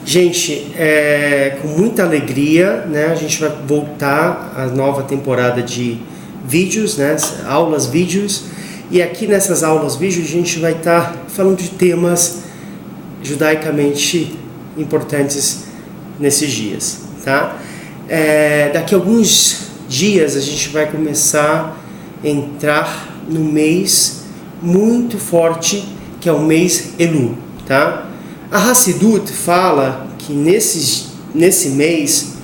Gente, com muita alegria, né, a gente vai voltar à nova temporada de vídeos, né, aulas vídeos, e aqui nessas aulas vídeos a gente vai estar falando de temas judaicamente importantes nesses dias, tá? Daqui a alguns dias a gente vai começar a entrar no mês muito forte, que é o mês Elul, tá? A Hassidut fala que nesse mês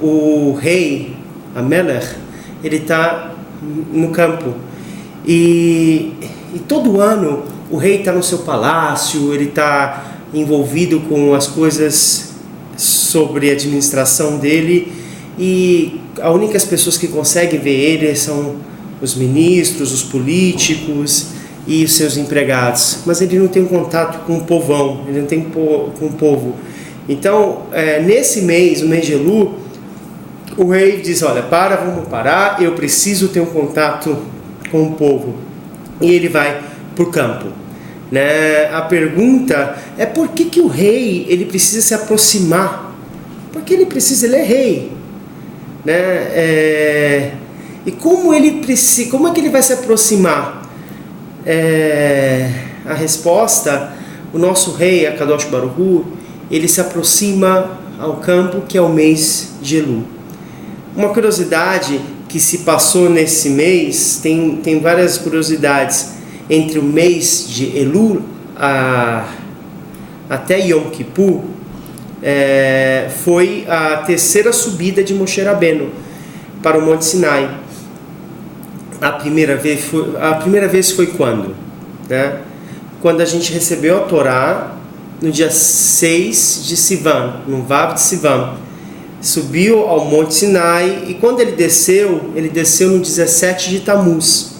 o rei, a Melech, ele está no campo e todo ano o rei está no seu palácio, ele está envolvido com as coisas sobre a administração dele, e as únicas pessoas que conseguem ver ele são os ministros, os políticos e os seus empregados, mas ele não tem contato com o povão, ele não tem com o povo. Então, nesse mês, o mês de Elul, o rei diz: olha, vamos parar, eu preciso ter um contato com o povo. E ele vai para o campo, né? A pergunta é: por que o rei ele precisa se aproximar? Porque ele é rei, né? E como é que ele vai se aproximar? A resposta: o nosso rei, Akadosh Baruch Hu, ele se aproxima ao campo, que é o mês de Elul. Uma curiosidade que se passou nesse mês, tem várias curiosidades, entre o mês de Elul até Yom Kippur, foi a terceira subida de Moshe Rabbeinu para o Monte Sinai. A primeira vez foi quando? Né? Quando a gente recebeu a Torá no dia 6 de Sivan, no Vav de Sivan. Subiu ao Monte Sinai, e quando ele desceu no 17 de Tammuz,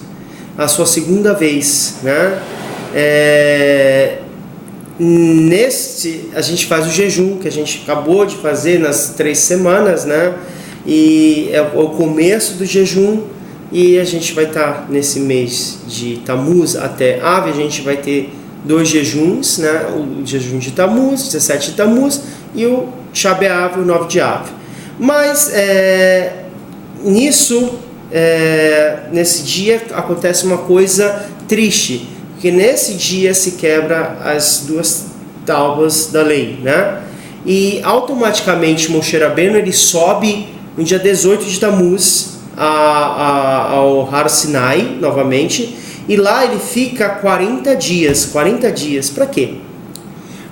a sua segunda vez, né? A gente faz o jejum, que a gente acabou de fazer nas 3 semanas, né? E é o começo do jejum, e a gente vai estar nesse mês de Tammuz até Av, a gente vai ter 2 jejuns, né? O jejum de Tammuz, 17 de Tammuz, e o Shá B'Av, o 9 de Av. Mas nesse dia acontece uma coisa triste, porque nesse dia se quebra as 2 tábuas da lei, né? E automaticamente Moshe Rabbeinu ele sobe no dia 18 de Tammuz ao Har Sinai novamente, e lá ele fica 40 dias. Para quê?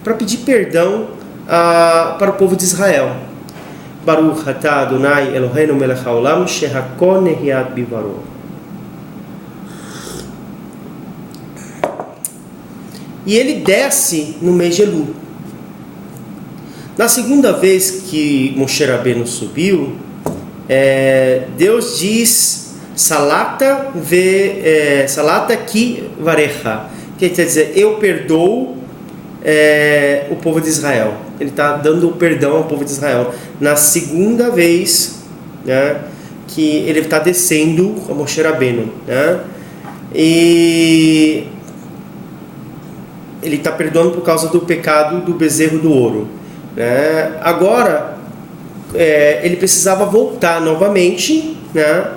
Para pedir perdão para o povo de Israel. Baruch atah Adonai Eloheinu melech haolam shehakol nehiat bivaro. E ele desce no mês de Elul. Na segunda vez que Moshe Rabbeinu subiu, Deus diz salata ki varecha, que quer dizer, eu perdoo o povo de Israel. Ele está dando o perdão ao povo de Israel na segunda vez, né, que ele está descendo a Moshe Rabbeinu, né? E ele está perdoando por causa do pecado do bezerro do ouro, né? Agora ele precisava voltar novamente, né,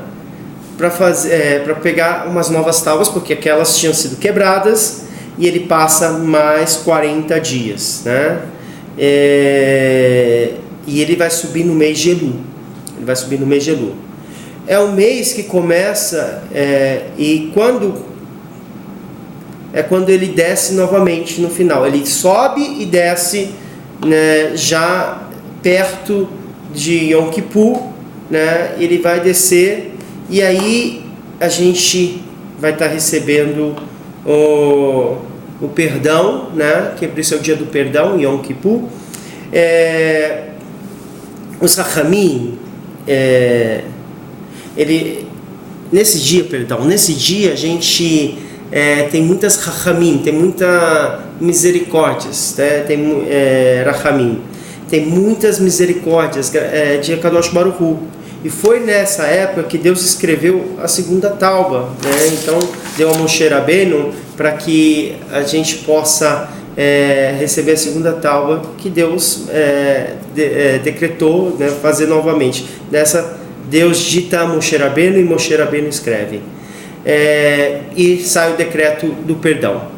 para pegar umas novas tábuas, porque aquelas tinham sido quebradas, e ele passa mais 40 dias, né? E ele vai subir no mês de Elul. É um mês que começa quando ele desce novamente no final. Ele sobe e desce, né, já perto de Yom Kippur, né? Ele vai descer, e aí a gente vai estar recebendo o perdão, né? Que por isso é o dia do perdão, Yom Kippur. Os Rachamim, nesse dia a gente tem muitas Rachamim, tem muita misericórdias, né? Tem Rachamim, tem muitas misericórdias de Akadosh Baruch Hu. E foi nessa época que Deus escreveu a segunda tábua, né? Então deu a Moshe Rabbeinu para que a gente possa receber a segunda tábua que Deus decretou, né, fazer novamente. Nessa, Deus dita a Moshe Rabbeinu e Moshe Rabbeinu escreve. E sai o decreto do perdão.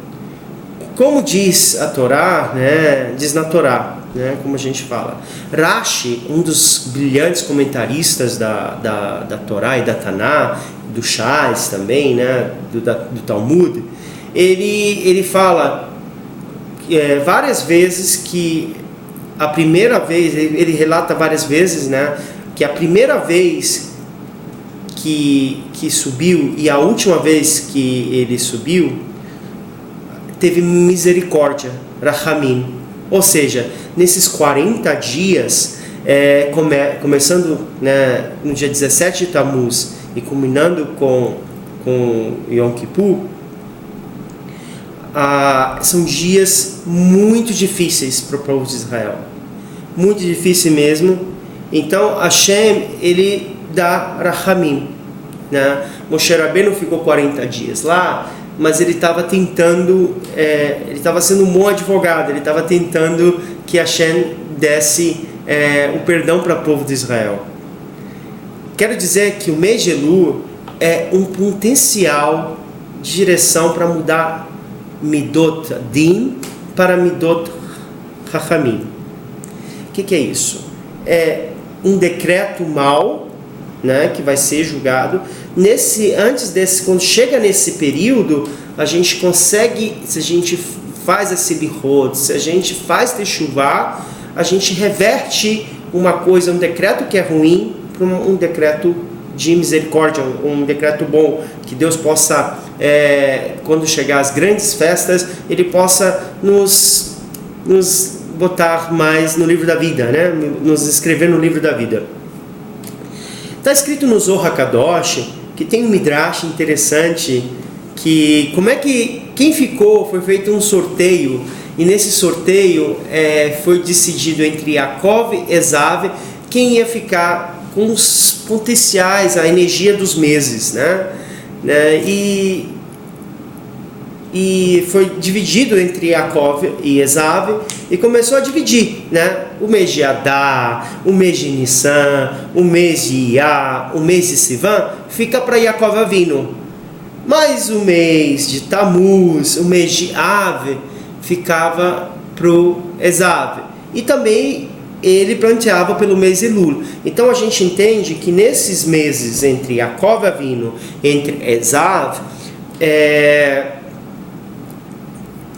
Como diz a Torá, né, diz na Torá, né, como a gente fala. Rashi, um dos brilhantes comentaristas da Torá e da Taná, do Shas também, né, do Talmud, ele fala várias vezes que a primeira vez, ele relata várias vezes, né, que a primeira vez que subiu e a última vez que ele subiu, teve misericórdia, Rahamim. Ou seja, nesses 40 dias, começando, né, no dia 17 de Tammuz e culminando com Yom Kippur, são dias muito difíceis para o povo de Israel. Muito difícil mesmo. Então, Hashem, ele dá Rahamim, né? Moshe Rabbeinu ficou 40 dias lá, mas ele estava tentando, ele estava sendo um bom advogado, ele estava tentando que Hashem desse o perdão para o povo de Israel. Quero dizer que o mês de Elul é um potencial de direção para mudar Midot Din para Midot Chachamim. O que é isso? É um decreto mau, né, que vai ser julgado. Quando chega nesse período, a gente consegue, se a gente faz a Selichot, se a gente faz Teshuvah, a gente reverte uma coisa, um decreto que é ruim, para um decreto de misericórdia, um decreto bom, que Deus possa, quando chegar as grandes festas, Ele possa nos botar mais no livro da vida, né? Nos escrever no livro da vida. Está escrito no Zohar HaKadosh que tem um midrash interessante, que foi feito um sorteio, e nesse sorteio foi decidido entre Yaakov e Esav quem ia ficar com os potenciais, a energia dos meses, né? E foi dividido entre Yaakov e Esav, e começou a dividir, né? O mês de Adar, o mês de Nissan, o mês de Iyar, o mês de Sivan, fica para Yaakov Avinu. Mas o mês de Tammuz, o mês de Av, ficava para o Esav. E também ele planteava pelo mês Elul. Então a gente entende que nesses meses entre Yaakov Avinu, entre Esav,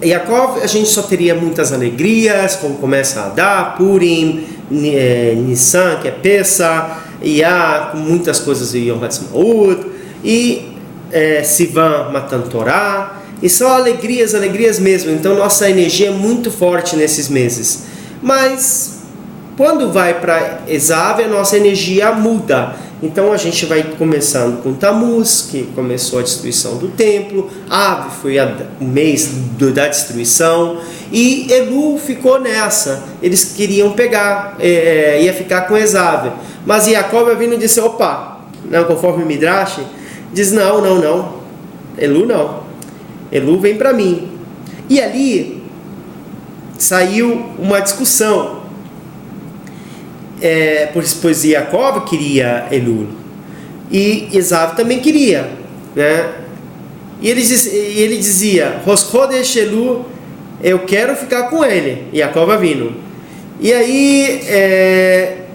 Yaakov, a gente só teria muitas alegrias, como começa a Adar, Purim, Nissan, que é Pesach, Iyar, com muitas coisas de Yom Ha'atzmaut, e Sivan, Matan Torah, e só alegrias mesmo. Então nossa energia é muito forte nesses meses. Mas quando vai para Esav, a nossa energia muda. Então a gente vai começando com Tammuz, que começou a destruição do templo. Av foi o mês da destruição. E Elul ficou nessa. Eles queriam pegar, ia ficar com Esav. Mas Yaakov Avinu disse, opa, não, conforme o Midrash, diz não. Elul não. Elul vem para mim. E ali saiu uma discussão. Pois Yaakov queria Elul e Esav também queria, né? E ele dizia, Rosh Chodesh Elul, eu quero ficar com ele, Yaakov Avinu. E aí,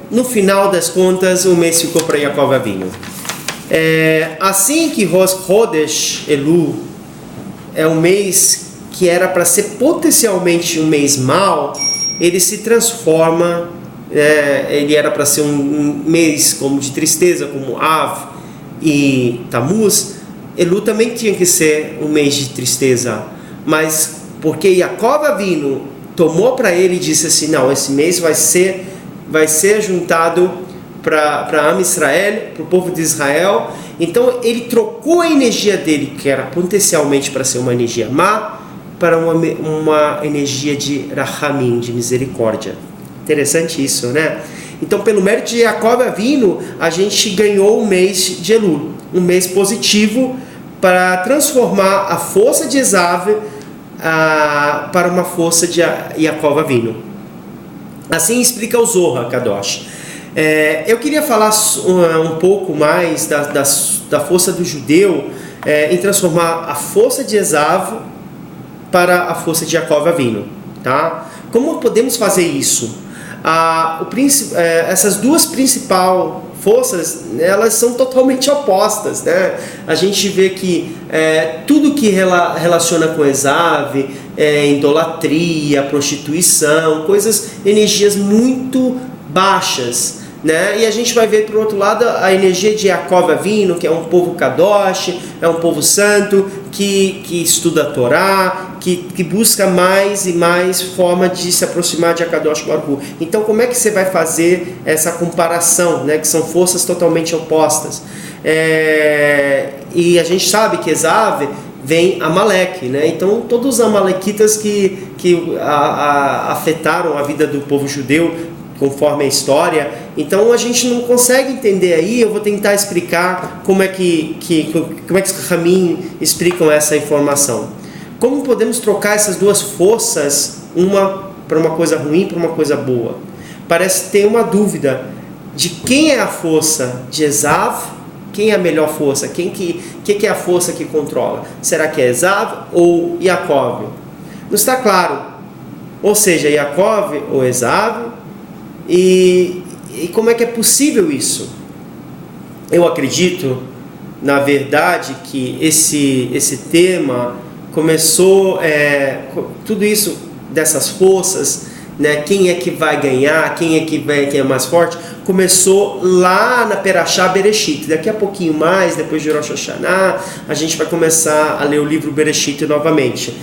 no final das contas, o mês ficou para Yaakov Avinu. Assim que Rosh Chodesh Elul é um mês que era para ser potencialmente um mês mau, ele se transforma. Ele era para ser um mês como de tristeza, como Av e Tammuz. Elul também tinha que ser um mês de tristeza, mas porque Yaakov Avinu tomou para ele e disse assim, não, esse mês vai ser juntado para Am Israel, para o povo de Israel. Então ele trocou a energia dele, que era potencialmente para ser uma energia má, para uma energia de Rahamim, de misericórdia. Interessante isso, né? Então, pelo mérito de Yaakov Avinu, a gente ganhou o mês de Elul, um mês positivo para transformar a força de Esav, para uma força de Yaakov Avinu. Assim explica o Zohar Kadosh. Eu queria falar um pouco mais da força do judeu em transformar a força de Esav para a força de Yaakov Avinu, tá? Como podemos fazer isso? Essas duas principais forças, elas são totalmente opostas, né? A gente vê que tudo que relaciona com Esav, idolatria, prostituição, energias muito baixas, né? E a gente vai ver, por outro lado, a energia de Yaakov Avinu, que é um povo Kadosh, é um povo santo, que estuda a Torá, que busca mais e mais forma de se aproximar de Akadosh Baruch Hu. Então, como é que você vai fazer essa comparação, né? Que são forças totalmente opostas. E a gente sabe que Esav vem Amaleque, né? Então, todos os amalequitas que afetaram a vida do povo judeu, conforme a história. Então a gente não consegue entender aí. Eu vou tentar explicar como é que os Ramim explicam essa informação. Como podemos trocar essas duas forças, uma para uma coisa ruim, para uma coisa boa? Parece ter uma dúvida de quem é a força de Esav, quem é a melhor força, que é a força que controla? Será que é Esav ou Yaakov? Não está claro. Ou seja, Yaakov ou Esav. E como é que é possível isso? Eu acredito, na verdade, que esse tema começou, tudo isso dessas forças, né? Quem é que vai ganhar, quem é mais forte, começou lá na Perashá Bereshit. Daqui a pouquinho mais, depois de Rosh Hashanah, a gente vai começar a ler o livro Bereshit novamente.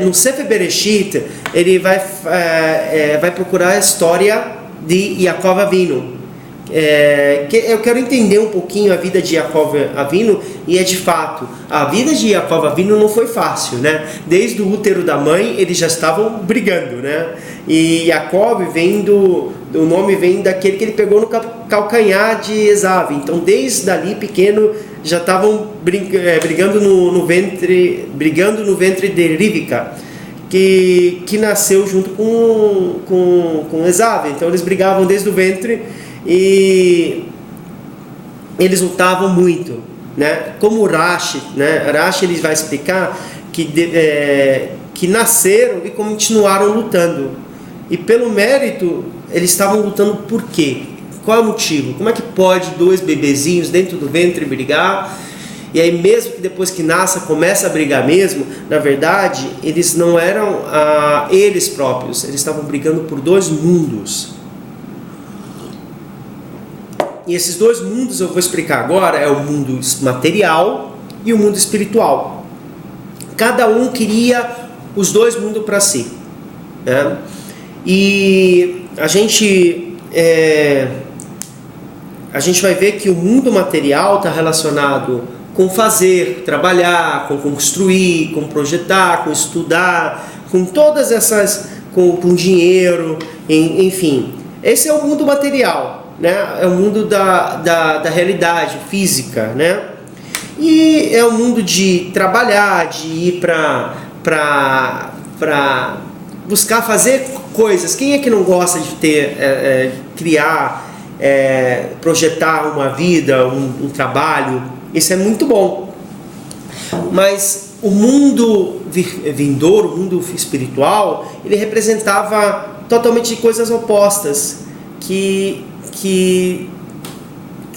No Sefer Bereshit, ele vai procurar a história de Yaakov Avinu. Eu quero entender um pouquinho a vida de Yaakov Avinu, e de fato, a vida de Yaakov Avinu não foi fácil, né? Desde o útero da mãe, eles já estavam brigando, né? E Yaakov o nome vem daquele que ele pegou no calcanhar de Esav. Então, desde ali, pequeno, já estavam brigando no ventre de Rivka, que nasceu junto com Esav. Então eles brigavam desde o ventre e eles lutavam muito, né? Como Rashi, né? Rashi ele vai explicar que nasceram e continuaram lutando, e pelo mérito eles estavam lutando por quê? Qual é o motivo? Como é que pode dois bebezinhos dentro do ventre brigar? E aí, mesmo que depois que nasce, começa a brigar mesmo, na verdade, eles não eram eles próprios, eles estavam brigando por dois mundos. E esses dois mundos, eu vou explicar agora, é o mundo material e o mundo espiritual. Cada um queria os dois mundos para si, né? E a gente vai ver que o mundo material está relacionado com fazer, trabalhar, com construir, com projetar, com estudar, com todas essas, com dinheiro, enfim. Esse é o mundo material, né? É o mundo da realidade física, né? E é o mundo de trabalhar, de ir para buscar fazer coisas. Quem é que não gosta de criar, projetar uma vida, um trabalho? Isso é muito bom. Mas o mundo vindouro, o mundo espiritual, ele representava totalmente coisas opostas, que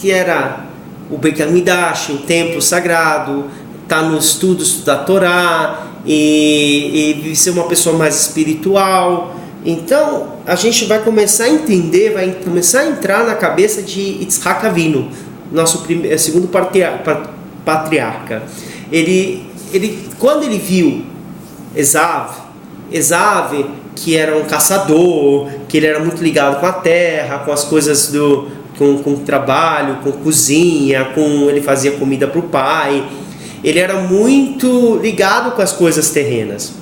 era o Beit HaMikdash, o templo sagrado, estar nos estudos da Torá, e ser uma pessoa mais espiritual. Então a gente vai começar a entender, vai começar a entrar na cabeça de Yitzhak Avinu, nosso segundo patriarca. Ele quando ele viu Esav, que era um caçador, que ele era muito ligado com a terra, com as coisas com trabalho, com cozinha, ele fazia comida para o pai. Ele era muito ligado com as coisas terrenas.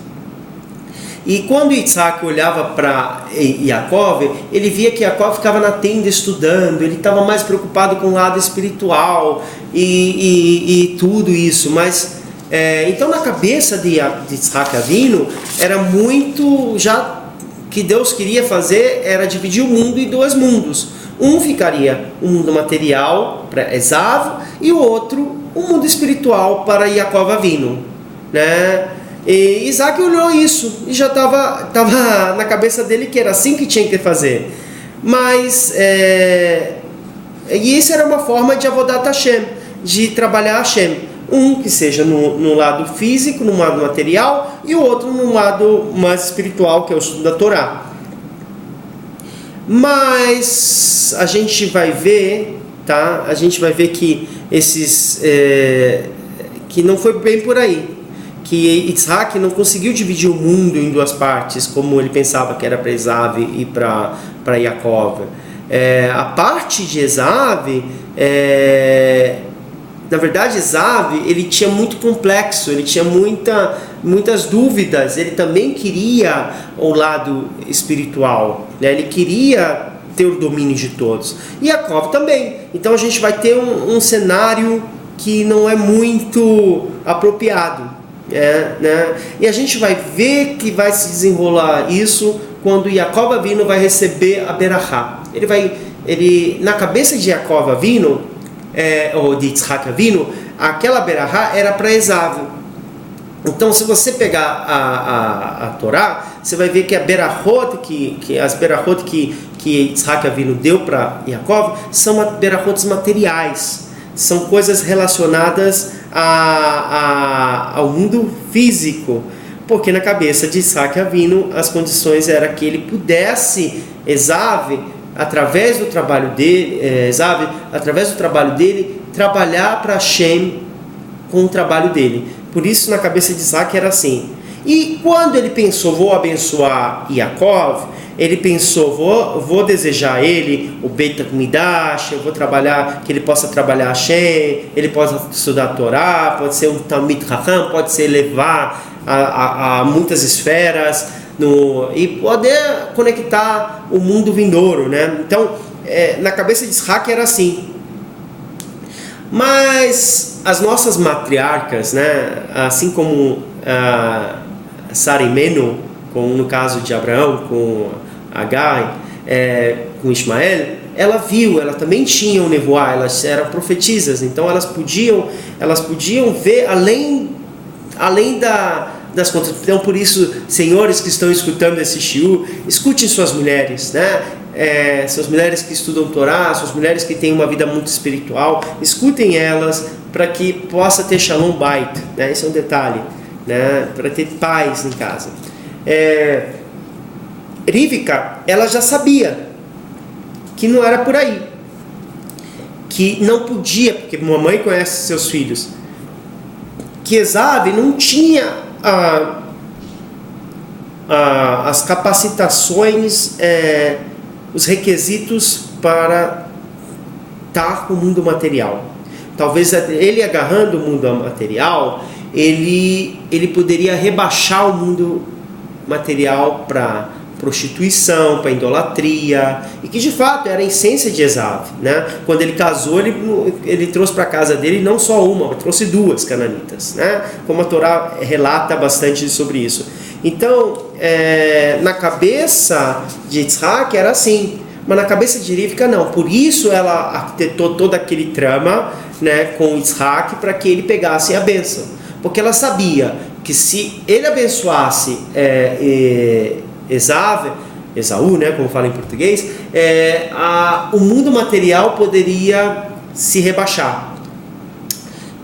E quando Yitzhak olhava para Yaakov, ele via que Yaakov ficava na tenda estudando, ele estava mais preocupado com o lado espiritual e tudo isso. Mas Então na cabeça de Yitzhak Avinu era muito, já que Deus queria fazer era dividir o mundo em dois mundos. Um ficaria um mundo material para Esav e o outro um mundo espiritual para Yaakov Avinu, né? E Isaac olhou isso e já estava na cabeça dele que era assim que tinha que fazer. Mas e isso era uma forma de Avodat Hashem, de trabalhar Hashem. Um que seja no lado físico, no lado material, e o outro no lado mais espiritual, que é o estudo da Torá. Mas a gente vai ver, tá? A gente vai ver que que não foi bem por aí, que Yitzhak não conseguiu dividir o mundo em duas partes, como ele pensava que era para Esav e para Yaakov. A parte de Esav, na verdade, Esav, ele tinha muito complexo, ele tinha muitas dúvidas, ele também queria o lado espiritual, né? Ele queria ter o domínio de todos. E Yaakov também. Então a gente vai ter um cenário que não é muito apropriado, né? E a gente vai ver que vai se desenrolar isso quando Yaakov Avinu vai receber a Berachá. Na cabeça de Yaakov Avinu, ou de Yitzhak Avinu, aquela Berachá era para Esav. Então, se você pegar a Torá, você vai ver que a Berachot, as Berachot que Yitzhak Avinu deu para Yaakov, são Berachot materiais, são coisas relacionadas ao mundo físico, porque na cabeça de Yitzhak Avinu as condições eram que ele pudesse, Esav, através do trabalho dele, trabalhar para Hashem com o trabalho dele. Por isso, na cabeça de Isaac era assim. E quando ele pensou, vou abençoar Yaakov, ele pensou, vou desejar ele o Beit HaMikdash, eu vou trabalhar, que ele possa trabalhar Hashem, ele possa estudar a Torá, pode ser um Talmid Chacham, pode ser levar a muitas esferas, e poder conectar o mundo vindouro, né? Então, na cabeça de Isaac era assim. Mas as nossas matriarcas, né? Assim como Sara e Menu, no caso de Abraão, com Agar, com Ismael, ela também tinha o nevoá, elas eram profetisas, então elas podiam ver além das contas. Então, por isso, senhores que estão escutando esse shiur, escutem suas mulheres, né? Suas mulheres que estudam Torá, suas mulheres que têm uma vida muito espiritual, escutem elas para que possa ter shalom bait, né? Esse é um detalhe, né? Para ter paz em casa. Rivka, ela já sabia que não era por aí, que não podia, porque mamãe conhece seus filhos, que Esav não tinha as capacitações, os requisitos para estar com o mundo material. Talvez ele agarrando o mundo material, ele poderia rebaixar o mundo material para prostituição, para idolatria, e que de fato era a essência de Esav, né? Quando ele casou, ele trouxe para a casa dele não só uma, mas trouxe duas cananitas, né? Como a Torá relata bastante sobre isso. Então, na cabeça de Yitzhak era assim, mas na cabeça de Rivka não. Por isso ela arquitetou todo aquele trama, né, com Yitzhak para que ele pegasse a bênção, porque ela sabia que se ele abençoasse Esaú, né, como fala em português, o mundo material poderia se rebaixar.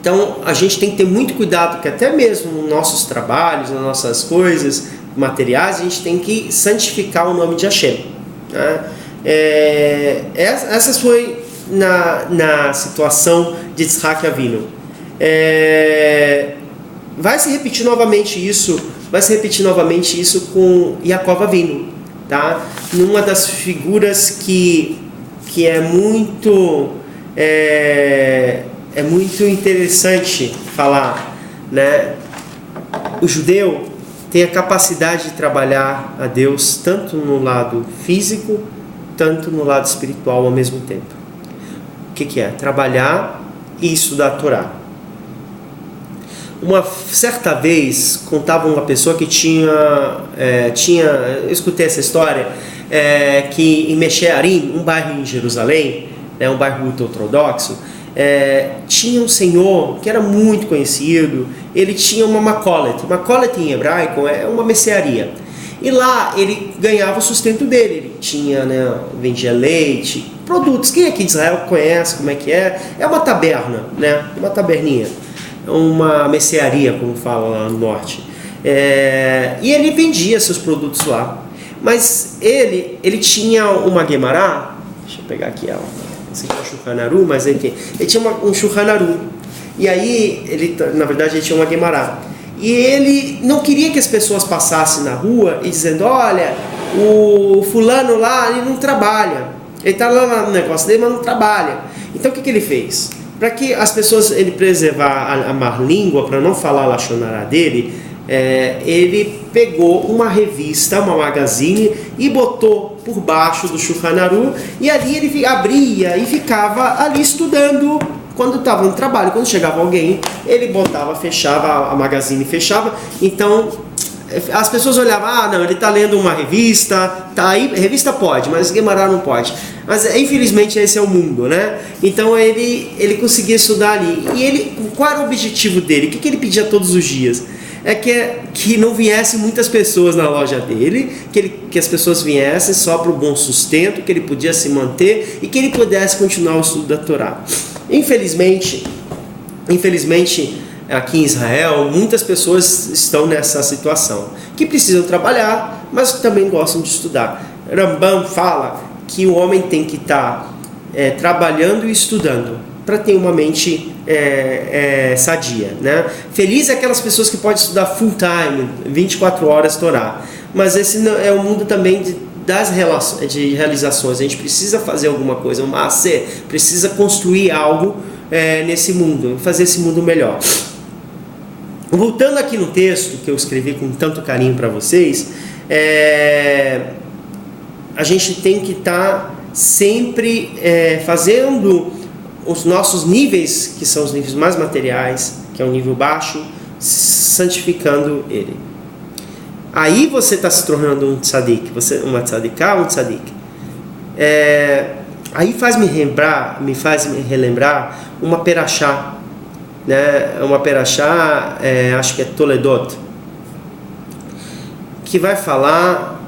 Então a gente tem que ter muito cuidado, que até mesmo nos nossos trabalhos, nas nossas coisas materiais, a gente tem que santificar o nome de Hashem, né? Essa foi na situação de Yitzhak Avinu. Vai se repetir novamente isso com Yaakov Avinu, tá? Numa das figuras que é muito muito interessante falar, né? O judeu tem a capacidade de trabalhar a Deus tanto no lado físico, tanto no lado espiritual ao mesmo tempo. O que é? Trabalhar e estudar a Torá. Uma certa vez, contava uma pessoa que eu escutei essa história, que em Mechearim, um bairro em Jerusalém, um bairro ultra-ortodoxo, tinha um senhor que era muito conhecido. Ele tinha uma macolet. Macolet em hebraico é uma mercearia. E lá ele ganhava o sustento dele. Ele tinha, vendia leite, produtos. Quem aqui de Israel conhece como é que é? É uma taberna, uma taberninha. Uma mercearia, como fala lá no norte. E ele vendia seus produtos lá. Mas ele tinha uma Guemará. Deixa eu pegar aqui esse aqui é o Shulchan Aruch, mas ele tinha um Shulchan Aruch. E aí, na verdade, ele tinha uma Guemará. E ele não queria que as pessoas passassem na rua e dizendo: olha, o fulano lá, ele não trabalha. Ele está lá no negócio dele, mas não trabalha. Então, o que ele fez? Para que as pessoas, ele preservar a má língua, para não falar a lashon hará dele, ele pegou uma revista, uma magazine, e botou por baixo do Shulchan Aruch, e ali ele abria e ficava ali estudando quando estava no trabalho. Quando chegava alguém, ele botava, fechava, a magazine fechava. Então as pessoas olhavam: não, ele está lendo uma revista, tá aí, revista pode, mas Guemará não pode. Mas infelizmente esse é o mundo, Então ele conseguia estudar ali. E qual era o objetivo dele? O que ele pedia todos os dias? Que não viessem muitas pessoas na loja dele, que as pessoas viessem só para o bom sustento, que ele podia se manter e que ele pudesse continuar o estudo da Torá. Infelizmente, aqui em Israel, muitas pessoas estão nessa situação, que precisam trabalhar, mas também gostam de estudar. Rambam fala que o homem tem que estar trabalhando e estudando para ter uma mente sadia, Feliz é aquelas pessoas que podem estudar full time, 24 horas Torá, mas esse não, é o mundo também de realizações. A gente precisa fazer alguma coisa, precisa construir algo nesse mundo, fazer esse mundo melhor. Voltando aqui no texto que eu escrevi com tanto carinho para vocês, a gente tem que estar sempre fazendo os nossos níveis, que são os níveis mais materiais, que é o nível baixo, santificando ele. Aí você está se tornando um tzadik, uma tzadiká, um tzadik. Aí me faz me relembrar uma perashá, uma perashá, acho que é Toledot, que vai falar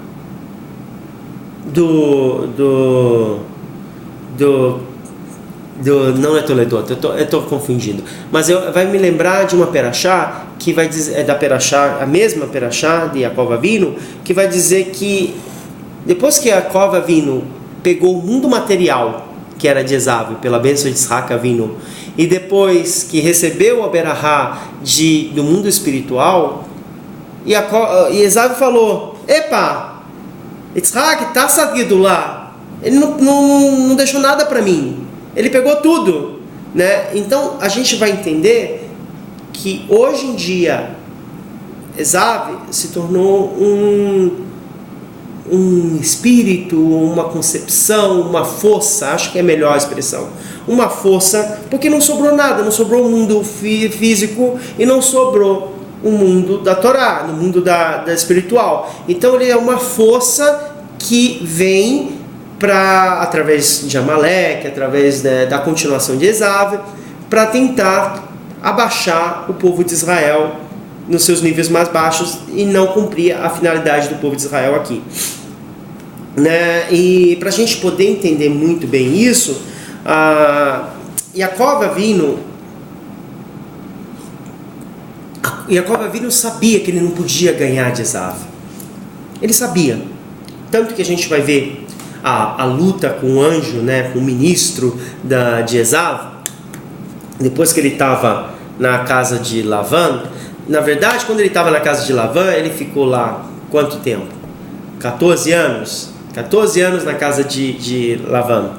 não é Toledot, eu estou confundindo, mas vai me lembrar de uma perashá que vai dizer, da perashá, a mesma perashá de Yaakov Avinu, que vai dizer que depois que Yaakov Avinu pegou o mundo material, que era de Esav, pela bênção de Yitzhak Avinu, e depois que recebeu a berahá do mundo espiritual, e Esav falou: epa, Yitzhak está saído lá, ele não deixou nada para mim. Ele pegou tudo, Então a gente vai entender que hoje em dia Esav se tornou um espírito, uma concepção, uma força, acho que é a melhor expressão, uma força, porque não sobrou nada, não sobrou o mundo físico e não sobrou o mundo da Torá, no mundo da espiritual. Então ele é uma força que vem através de Amaleque, através da continuação de Esav, para tentar abaixar o povo de Israel nos seus níveis mais baixos e não cumprir a finalidade do povo de Israel aqui. E para a gente poder entender muito bem isso, Yaakov Avinu sabia que ele não podia ganhar de Esav. Ele sabia. Tanto que a gente vai ver a luta com o anjo, com o ministro de Esav, depois que ele estava na casa de Lavã. Na verdade, quando ele estava na casa de Lavã, ele ficou lá quanto tempo? 14 anos. 14 anos na casa de Lavã.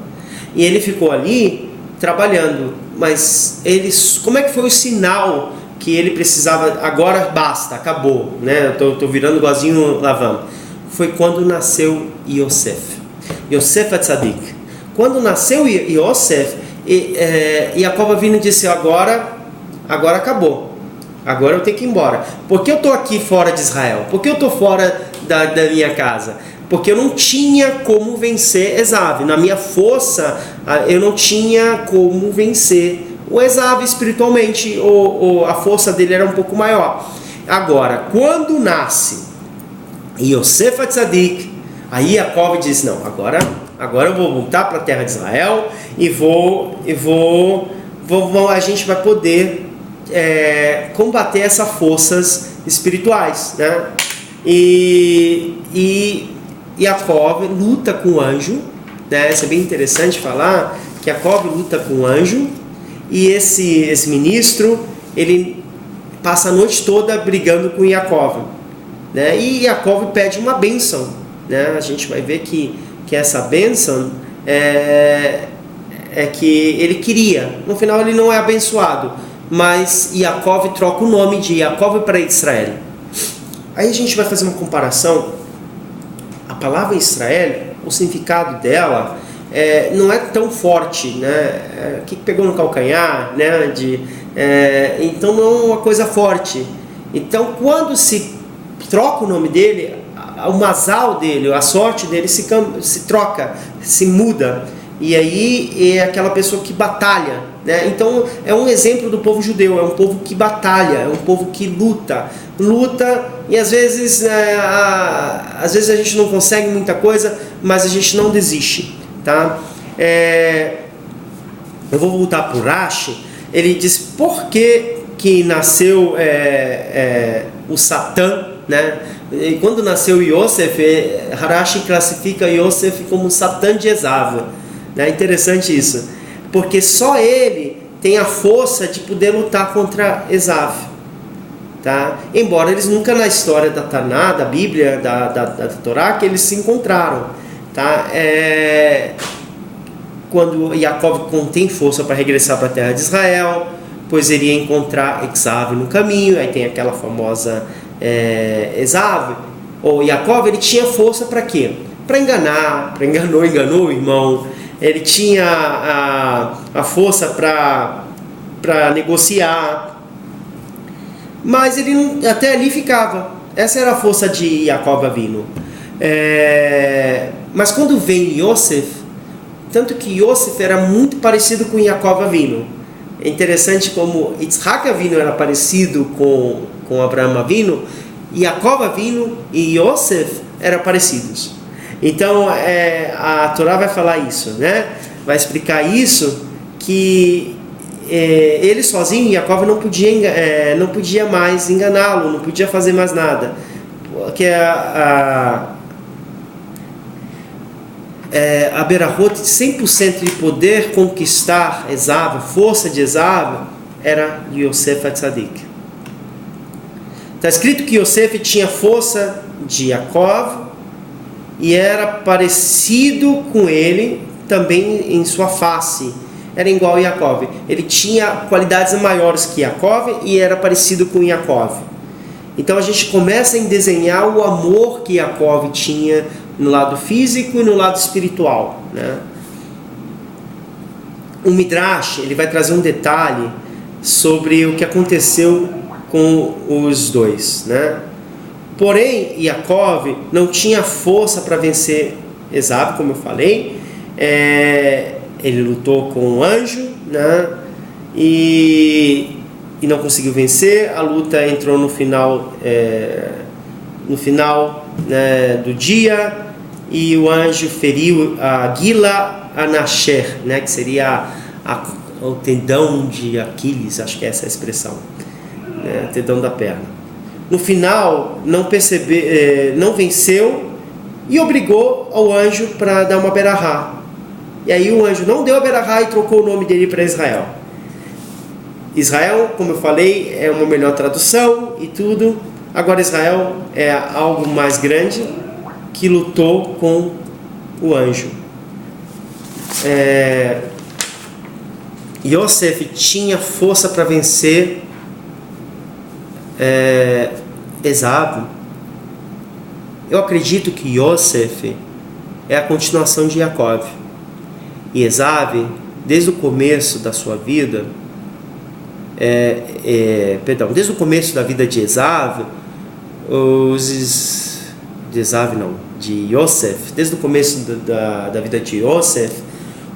E ele ficou ali trabalhando. Mas como é que foi o sinal que ele precisava? Agora basta, acabou. Eu estou virando igualzinho Lavã. Foi quando nasceu Yosef. Yosef Atzadik. Quando nasceu Yosef, Yaakov Avinu disse: agora acabou. agora eu tenho que ir embora. Por que eu estou aqui fora de Israel? Por que eu estou fora da minha casa? Porque eu não tinha como vencer Esav. Na minha força, eu não tinha como vencer o Esav espiritualmente. A força dele era um pouco maior. Agora, quando nasce Yosef Atzadik, aí Jacob diz, não, agora eu vou voltar para a terra de Israel e a gente vai poder combater essas forças espirituais, né? E Jacob luta com o anjo, né? Isso é bem interessante falar, que Jacob luta com o anjo, e esse ministro, ele passa a noite toda brigando com Jacob, né? E Jacob pede uma bênção, né? A gente vai ver que essa bênção é que ele queria. No final ele não é abençoado, mas Jacob troca o nome de Jacob para Israel. Aí a gente vai fazer uma comparação. A palavra Israel, o significado dela não é tão forte, né? Que pegou no calcanhar, né? Então não é uma coisa forte. Então quando se troca o nome dele, o mazal dele, a sorte dele se troca, se muda. E aí é aquela pessoa que batalha, né? Então é um exemplo do povo judeu, é um povo que batalha, é um povo que luta, e às vezes a gente não consegue muita coisa, mas a gente não desiste, tá? Eu vou voltar para o Rashi. Ele diz por que nasceu o Satã, né? E quando nasceu Yosef, Rashi classifica Yosef como Satã de Esav. É interessante isso, porque só ele tem a força de poder lutar contra Esav, tá? Embora eles nunca na história da Taná, da Bíblia, da Torá, que eles se encontraram, tá? Quando Jacob tem força para regressar para a terra de Israel, pois iria encontrar Esav no caminho, aí tem aquela famosa Esav, ou Jacob, ele tinha força para quê? Para enganou o irmão. Ele tinha a força para negociar, mas ele não, até ali ficava. Essa era a força de Jacob Avinu. Mas quando vem Yosef, tanto que Yosef era muito parecido com Jacob Avinu. É interessante como Yitzhak Avinu era parecido com Abraham Avinu, e Jacob Avinu e Yosef eram parecidos. Então a Torá vai falar isso, né? Vai explicar isso, que ele sozinho, Jacob, não podia mais enganá-lo, não podia fazer mais nada, porque a Berahot, 100% de poder conquistar Esav, a força de Esav, era Yosef Atzadik. Está escrito que Yosef tinha força de Jacob e era parecido com ele também em sua face. Era igual a Jacob. Ele tinha qualidades maiores que Jacob e era parecido com Jacob. Então a gente começa a desenhar o amor que Jacob tinha no lado físico e no lado espiritual, né? O Midrash, ele vai trazer um detalhe sobre o que aconteceu com os dois, né? Porém, Jacob não tinha força para vencer Esav, como eu falei. Ele lutou com o anjo, né? E não conseguiu vencer. A luta entrou no final né, do dia, e o anjo feriu a Gila Anasher, né? Que seria o tendão de Aquiles, acho que é essa a expressão, né? Tendão da perna. No final, não venceu e obrigou ao anjo para dar uma berahá. E aí o anjo não deu a berahá e trocou o nome dele para Israel. Israel, como eu falei, é uma melhor tradução e tudo. Agora Israel é algo mais grande que lutou com o anjo. Yosef tinha força para vencer Esav. Eu acredito que Yosef é a continuação de Jacob. E Esav, desde o começo da sua vida, desde o começo da vida de Esav, de Yosef, desde o começo da vida de Yosef,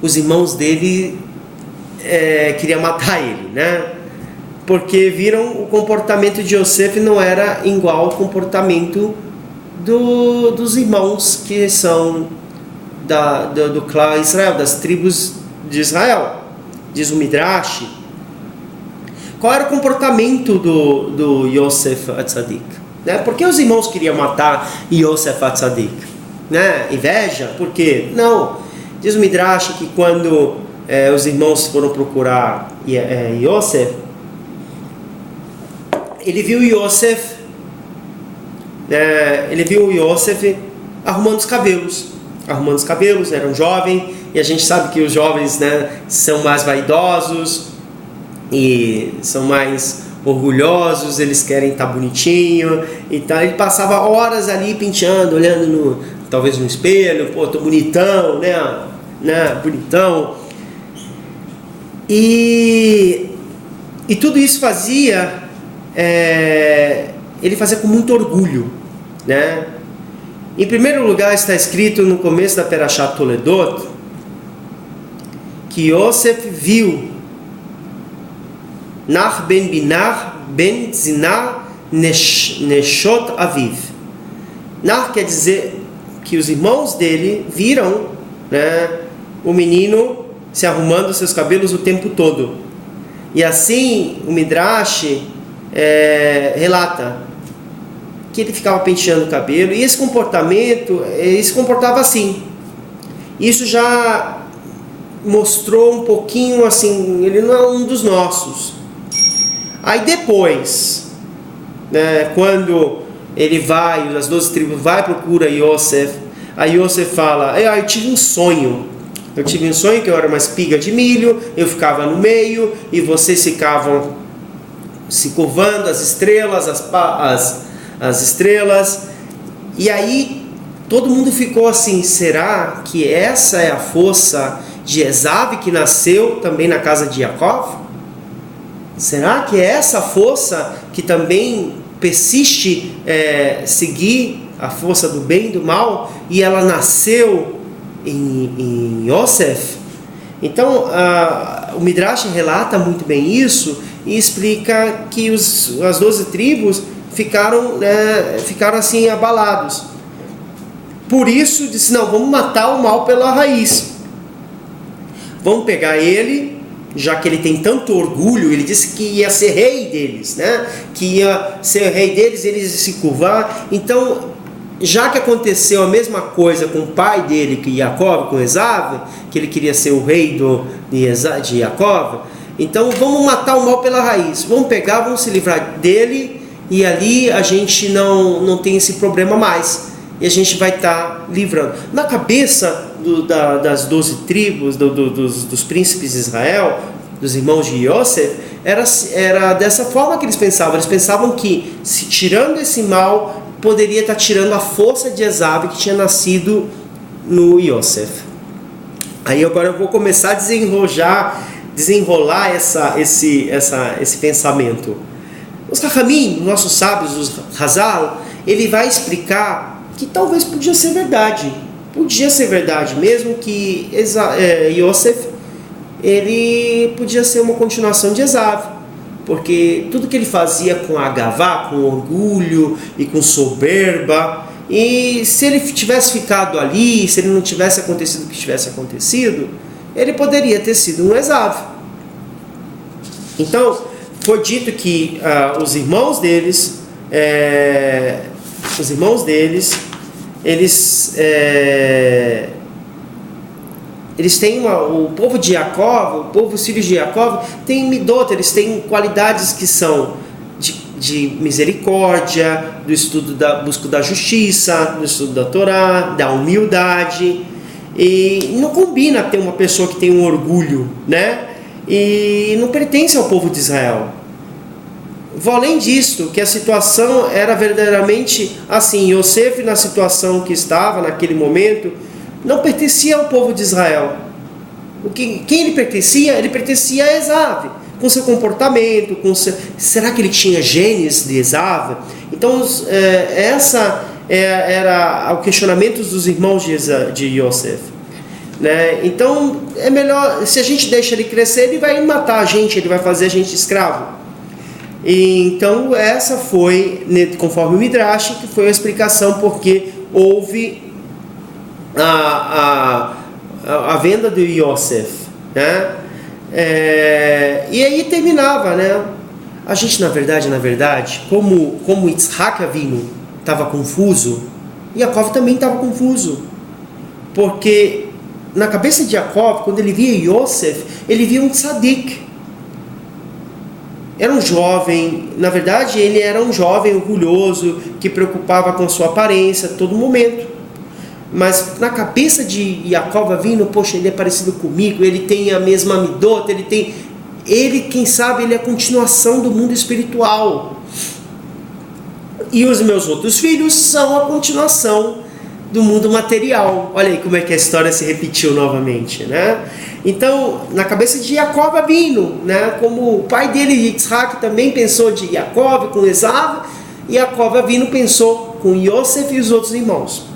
os irmãos dele queriam matar ele, né? Porque viram o comportamento de Yosef não era igual ao comportamento dos irmãos que são do clã Israel, das tribos de Israel. Diz o Midrash. Qual era o comportamento do Yosef Atzadik? Né? Por que os irmãos queriam matar Yosef Atzadik? Né? Inveja? Por quê? Não. Diz o Midrash que quando os irmãos foram procurar Yosef, ele viu Yosef arrumando os cabelos, era um jovem, e a gente sabe que os jovens, né, são mais vaidosos e são mais orgulhosos, eles querem estar bonitinho, então ele passava horas ali penteando, olhando talvez no espelho, pô, tô bonitão, né, bonitão, e tudo isso ele fazia com muito orgulho, né? Em primeiro lugar está escrito no começo da Perashat Toledot que Yosef viu Nach ben Binar ben Zinar Neshot Aviv. Nach quer dizer que os irmãos dele viram, né, o menino se arrumando seus cabelos o tempo todo. E assim o Midrash relata que ele ficava penteando o cabelo, e esse comportamento, ele se comportava assim. Isso já mostrou um pouquinho assim, ele não é um dos nossos. Aí depois, né, quando ele vai, as 12 tribos procura Yosef, aí Yosef fala, eu tive um sonho que eu era uma espiga de milho, eu ficava no meio, e vocês ficavam se curvando, as estrelas, as estrelas, e aí todo mundo ficou assim, será que essa é a força de Esav que nasceu também na casa de Jacó? Será que é essa força que também persiste seguir a força do bem e do mal, e ela nasceu em Yosef? Então o Midrash relata muito bem isso e explica que as 12 tribos ficaram assim abalados. Por isso disse, não, vamos matar o mal pela raiz, vamos pegar ele, já que ele tem tanto orgulho, ele disse que ia ser rei deles, né? Que ia ser rei deles, eles se curvar. Então, já que aconteceu a mesma coisa com o pai dele, que Jacó, com Esav, que ele queria ser o rei de Jacó, então vamos matar o mal pela raiz, vamos pegar, vamos se livrar dele, e ali a gente não tem esse problema mais, e a gente vai estar livrando. Na cabeça das 12 tribos, dos príncipes de Israel, dos irmãos de Yosef, era dessa forma que eles pensavam que, se tirando esse mal, poderia estar tirando a força de Esav que tinha nascido no Yosef. Aí agora eu vou começar a desenrolar esse pensamento. Os Chachamim, nossos sábios, os Hazal, ele vai explicar que talvez podia ser verdade mesmo, que Yosef, ele podia ser uma continuação de Esav, porque tudo que ele fazia com agavá, com orgulho e com soberba, e se ele tivesse ficado ali, se ele não tivesse acontecido o que tivesse acontecido, ele poderia ter sido um Esav. Então foi dito que os irmãos deles, eles têm o povo de Jacó, o povo, os filhos de Jacó, tem midot, eles têm qualidades que são de misericórdia, do estudo da busca da justiça, do estudo da Torá, da humildade, e não combina ter uma pessoa que tem um orgulho, né? E não pertence ao povo de Israel. Vou além disso, que a situação era verdadeiramente assim. Yosef, na situação que estava naquele momento, não pertencia ao povo de Israel. Quem ele pertencia? Ele pertencia a Esav. com seu comportamento, será que ele tinha genes de Esav? Então, essa era o questionamento dos irmãos de Yosef. Né? Então, é melhor, se a gente deixa ele crescer, ele vai matar a gente, ele vai fazer a gente escravo. E, então, essa foi, conforme o Midrash, que foi a explicação porque houve a venda de Yosef. Né? E aí terminava, né? A gente, na verdade, como Yitzhak Avinu estava confuso, Yaakov também estava confuso, porque na cabeça de Yaakov, quando ele via Yosef, ele via um tzadik. Era um jovem, na verdade ele era um jovem orgulhoso, que preocupava com sua aparência a todo momento. Mas na cabeça de Yaakov Avinu, poxa, ele é parecido comigo, ele tem a mesma amidot, quem sabe, ele é a continuação do mundo espiritual. E os meus outros filhos são a continuação do mundo material. Olha aí como é que a história se repetiu novamente, né? Então, na cabeça de Yaakov Avinu, né? Como o pai dele, Yitzhak, também pensou de Yaakov com Esav, Yaakov Avinu pensou com Yosef e os outros irmãos.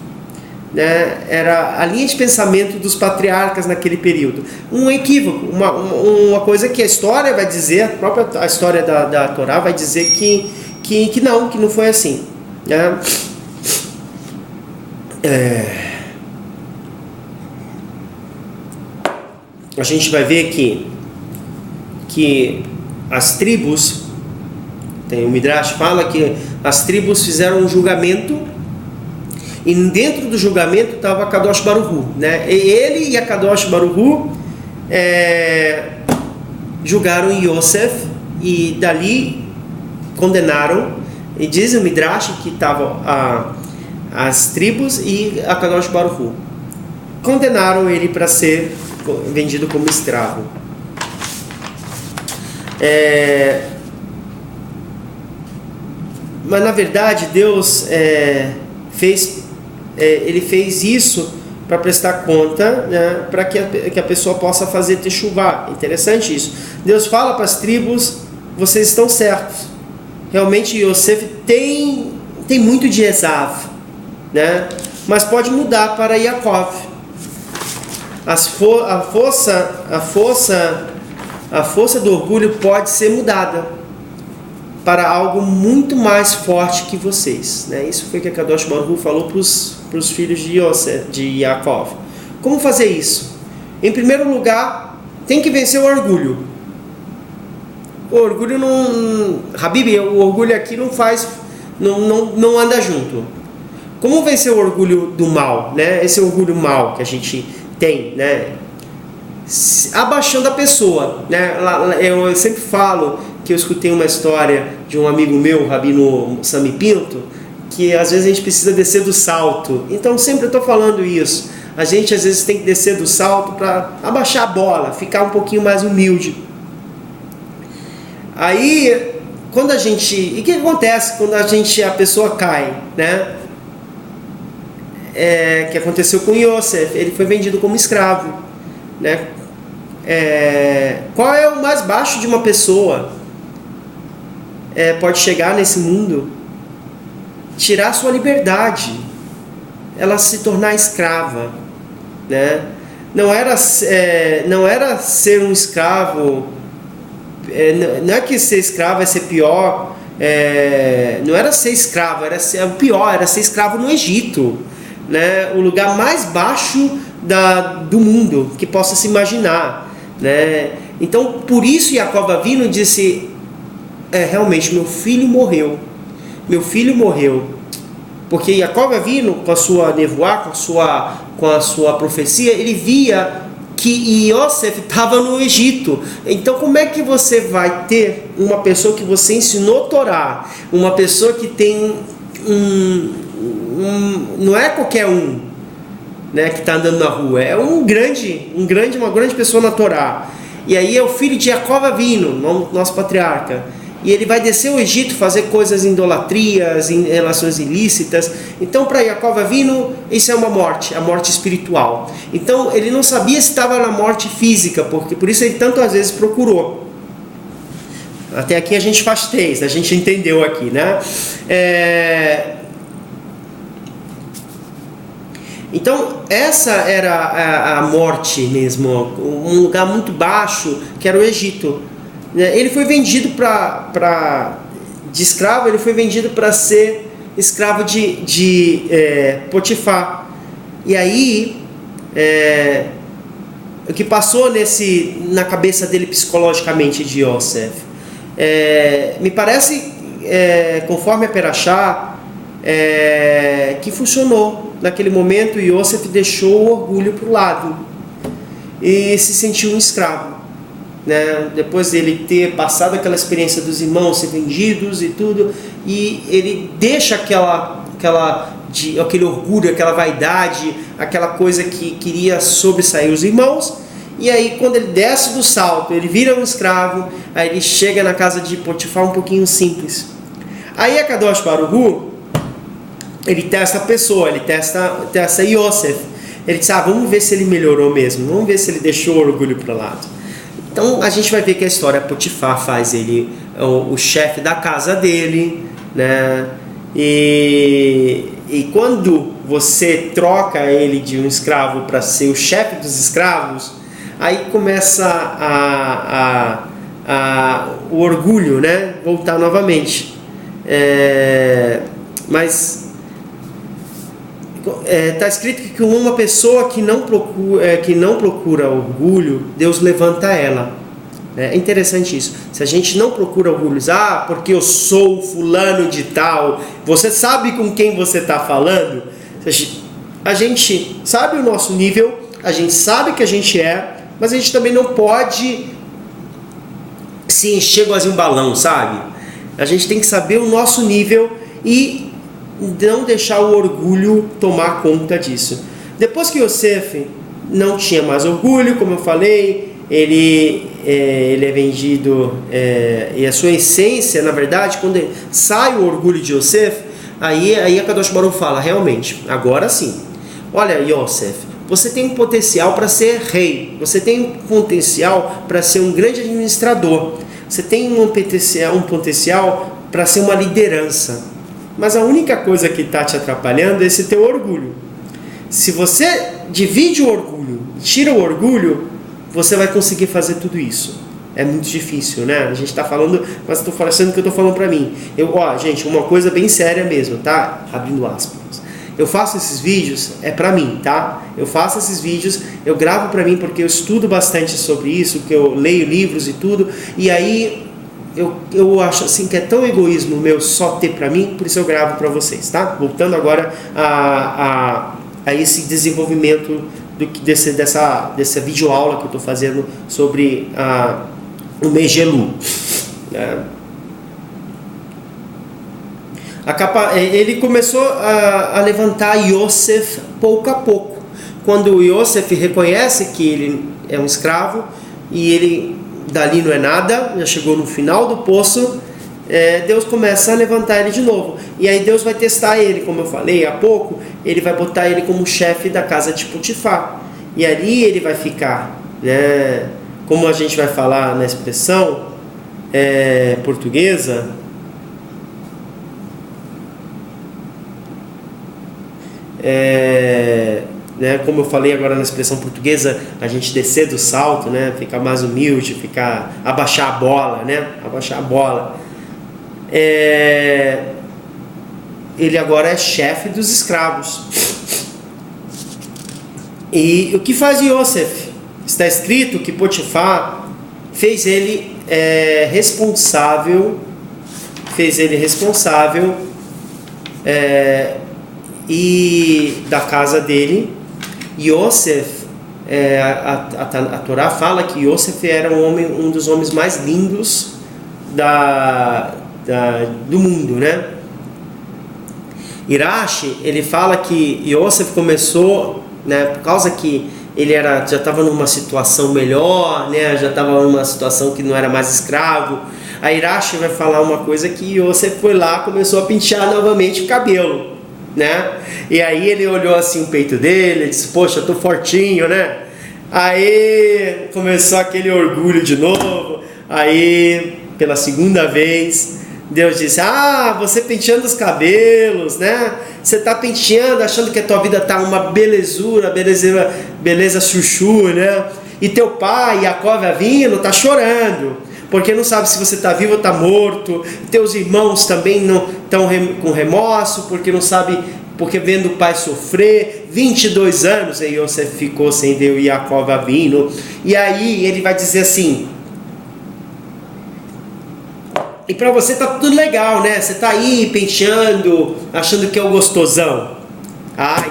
Né? Era a linha de pensamento dos patriarcas naquele período. Um equívoco, uma coisa que a história vai dizer, a história da Torá vai dizer que não foi assim. Né? A gente vai ver que as tribos, o Midrash fala que as tribos fizeram um julgamento, e dentro do julgamento estava Kadosh Baruch Hu, né? E ele e a Kadosh Baruch Hu julgaram Yosef, e dali condenaram, e diz o Midrash que estavam as tribos e a Kadosh Baruch Hu condenaram ele para ser vendido como escravo. Mas na verdade Deus ele fez isso para prestar conta, né, para que a pessoa possa fazer teshuvá. Interessante isso. Deus fala para as tribos: vocês estão certos. Realmente Yosef tem muito de Esav, né? Mas pode mudar para Yaakov. A força do orgulho pode ser mudada para algo muito mais forte que vocês, né? Isso foi o que a Kadosh Baruch Hu falou para os filhos de Yaakov. Como fazer isso? Em primeiro lugar, tem que vencer o orgulho. O orgulho Habib, o orgulho aqui não anda junto. Como vencer o orgulho do mal, né? Esse orgulho mal que a gente tem, né? Abaixando a pessoa, né? Eu sempre falo que eu escutei uma história de um amigo meu, Rabino Sami Pinto, que às vezes a gente precisa descer do salto. Então sempre eu estou falando isso. A gente às vezes tem que descer do salto para abaixar a bola, ficar um pouquinho mais humilde. Aí, quando a gente... E o que acontece quando a pessoa cai, né? Que aconteceu com Yosef, ele foi vendido como escravo, né? Qual é o mais baixo de uma pessoa? Pode chegar nesse mundo, tirar sua liberdade, ela se tornar escrava, né? Não era ser um escravo, não é que ser escravo é ser pior, não era ser escravo, o pior era ser escravo no Egito, né? O lugar mais baixo do mundo que possa se imaginar, né? Então, por isso Yaakov Avinu disse: realmente, meu filho morreu, porque Yaakov Avinu, com a sua nevoá, com a sua profecia, ele via que Yosef estava no Egito. Então, como é que você vai ter uma pessoa que você ensinou a Torá, uma pessoa que tem não é qualquer um, né, que está andando na rua, é uma grande pessoa na Torá. E aí é o filho de Yaakov Avinu, nosso patriarca. E ele vai descer ao Egito, fazer coisas em idolatrias, em relações ilícitas. Então, para Yaakov Avinu, isso é uma morte, a morte espiritual. Então, ele não sabia se estava na morte física, por isso ele tantas vezes procurou. Até aqui a gente faz 3, a gente entendeu aqui, né? Então, essa era a morte mesmo, um lugar muito baixo, que era o Egito. Ele foi vendido de escravo, ele foi vendido para ser escravo de Potifar. E aí, o que passou na cabeça dele psicologicamente de Yosef? Me parece, conforme a Perashá, que funcionou. Naquele momento, Yosef deixou o orgulho para o lado e se sentiu um escravo, né? Depois dele ter passado aquela experiência dos irmãos ser vendidos e tudo, e ele deixa aquele orgulho, aquela vaidade, aquela coisa que queria sobressair os irmãos. E aí, quando ele desce do salto, ele vira um escravo, aí ele chega na casa de Potifar um pouquinho simples. Aí a Kadosh Baruch Hu, ele testa a pessoa, ele testa Yosef. Ele diz, vamos ver se ele melhorou mesmo, vamos ver se ele deixou o orgulho para o lado. Então a gente vai ver que a história, Potifar faz ele o chefe da casa dele, né? E quando você troca ele de um escravo para ser o chefe dos escravos, aí começa o orgulho, né? Voltar novamente. Mas está escrito que uma pessoa que não procura orgulho, Deus levanta ela. É interessante isso. Se a gente não procura orgulho, porque eu sou fulano de tal, você sabe com quem você está falando? A gente sabe o nosso nível, a gente sabe que a gente mas a gente também não pode se encher igualzinho um balão, sabe? A gente tem que saber o nosso nível e não deixar o orgulho tomar conta disso. Depois que Yosef não tinha mais orgulho, como eu falei, ele é vendido, e a sua essência, na verdade, quando sai o orgulho de Yosef, aí a Kadosh Baruch fala, realmente, agora sim, olha Yosef, você tem um potencial para ser rei, você tem um potencial para ser um grande administrador, você tem um potencial para ser uma liderança. Mas a única coisa que está te atrapalhando é esse teu orgulho. Se você divide o orgulho, tira o orgulho, você vai conseguir fazer tudo isso. É muito difícil, né? A gente está falando, mas estou achando que eu estou falando para mim. Gente, uma coisa bem séria mesmo, tá? Abrindo aspas. Eu faço esses vídeos, para mim, tá? Eu faço esses vídeos, eu gravo para mim porque eu estudo bastante sobre isso, que eu leio livros e tudo, e aí eu acho assim que é tão egoísmo meu só ter para mim, por isso eu gravo para vocês, tá? Voltando agora a esse desenvolvimento dessa videoaula que eu estou fazendo sobre o Megelu. Ele começou a levantar Yosef pouco a pouco. Quando Yosef reconhece que ele é um escravo e ele dali não é nada, já chegou no final do poço, Deus começa a levantar ele de novo. E aí Deus vai testar ele, como eu falei há pouco, ele vai botar ele como chefe da casa de Potifar. E ali ele vai ficar, né, como a gente vai falar na expressão portuguesa, né, como eu falei agora na expressão portuguesa, a gente descer do salto, né, ficar mais humilde, abaixar a bola, né, abaixar a bola. Ele agora é chefe dos escravos. E o que faz Yosef? Está escrito que Potifar fez ele responsável e da casa dele. Yosef, a Torá fala que Yosef era um dos homens mais lindos do mundo, né? Irashi, ele fala que Yosef começou, né, por causa que ele já estava numa situação melhor, né, já estava numa situação que não era mais escravo. A Irashi vai falar uma coisa que Yosef foi lá, começou a pentear novamente o cabelo, né? E aí ele olhou assim o peito dele, disse, poxa, eu tô fortinho, né? Aí começou aquele orgulho de novo. Aí pela segunda vez, Deus disse: você penteando os cabelos, né? Você está penteando, achando que a tua vida está uma belezura, beleza chuchu, né? E teu pai, Jacó Avinu, está chorando, porque não sabe se você está vivo ou está morto. Teus irmãos também não estão com remorso, porque não sabe, porque vendo o pai sofrer. 22 anos aí você ficou sem ver o Jacó Avinu. E aí ele vai dizer assim: e para você tá tudo legal, né? Você tá aí penteando, achando que é o gostosão.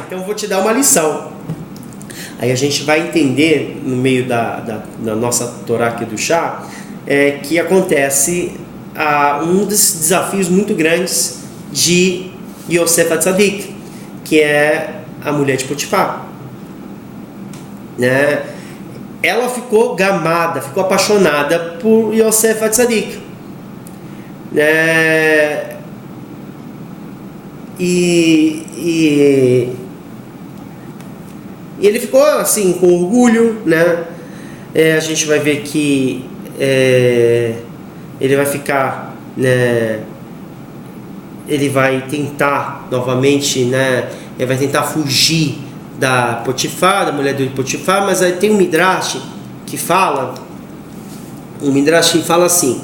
Então eu vou te dar uma lição. Aí a gente vai entender no meio da nossa Torá aqui do chá, que acontece um dos desafios muito grandes de Yosef Atzadik, que é a mulher de Potifar, né? Ela ficou gamada, ficou apaixonada por Yosef Atzadik, né? E ele ficou assim com orgulho, né? A gente vai ver que ele vai ficar, né? Ele vai tentar novamente, né? Ele vai tentar fugir da Potifar, da mulher do Potifar, mas aí tem um Midrash que fala, assim,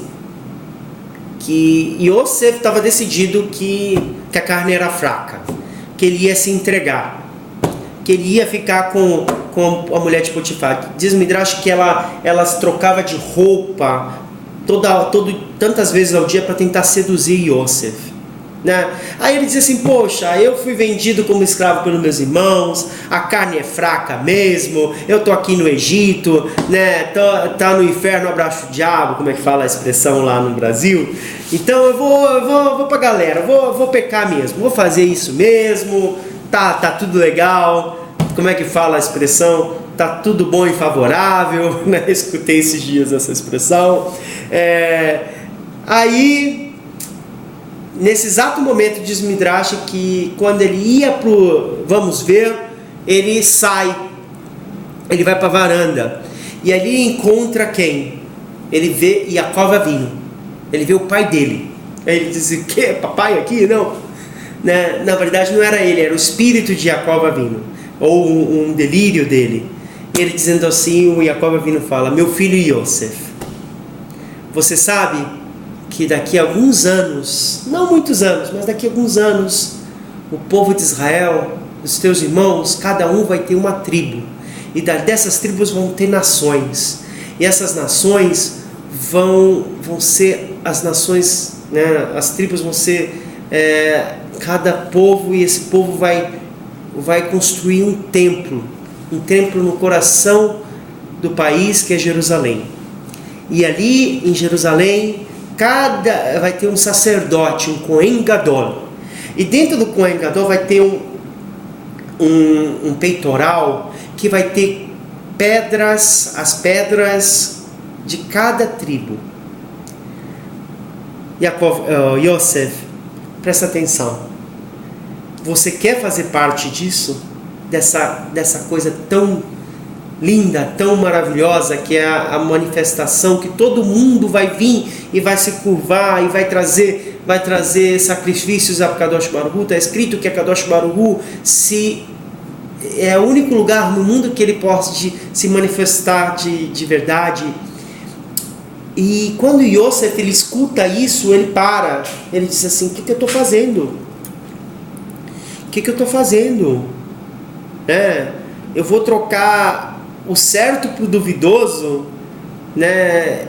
que Yosef estava decidido que a carne era fraca, que ele ia se entregar, que ele ia ficar com a mulher de Potifar. Diz o Midrash que ela se trocava de roupa tantas vezes ao dia para tentar seduzir Yosef, né? Aí ele diz assim: poxa, eu fui vendido como escravo pelos meus irmãos, a carne é fraca mesmo, eu estou aqui no Egito, né? Tá no inferno, abraço o diabo, como é que fala a expressão lá no Brasil? Então eu vou pra galera, vou pecar mesmo, vou fazer isso mesmo, tá tudo legal. Como é que fala a expressão? Tá tudo bom e favorável, né? Escutei esses dias essa expressão. Aí, nesse exato momento, diz Midrash que quando ele ia vamos ver, ele sai, ele vai para a varanda, e ali encontra quem? Ele vê Jacó Avinu, ele vê o pai dele. Aí ele diz: o que? Papai aqui? Não, né? Na verdade não era ele, era o espírito de Jacó Avinu, ou um delírio dele. E ele dizendo assim, o Jacó Avinu fala: meu filho Yosef, você sabe que daqui a alguns anos, não muitos anos, mas daqui a alguns anos, o povo de Israel, os teus irmãos, cada um vai ter uma tribo, e dessas tribos vão ter nações, e essas nações vão ser as nações, né? As tribos vão ser cada povo, e esse povo vai construir um templo no coração do país, que é Jerusalém. E ali em Jerusalém vai ter um sacerdote, um Kohen Gadol, e dentro do Kohen Gadol vai ter um peitoral que vai ter as pedras de cada tribo. Yosef, presta atenção, você quer fazer parte disso? Dessa coisa tão linda, tão maravilhosa, que é a manifestação que todo mundo vai vir e vai se curvar e vai trazer sacrifícios a Kadosh Baruch Hu. Está escrito que a Kadosh Baruch Hu é o único lugar no mundo que ele pode se manifestar de verdade. E quando Yosef ele escuta isso, ele diz assim: o que eu estou fazendo? O que eu estou fazendo? Eu vou trocar o certo para o duvidoso, né?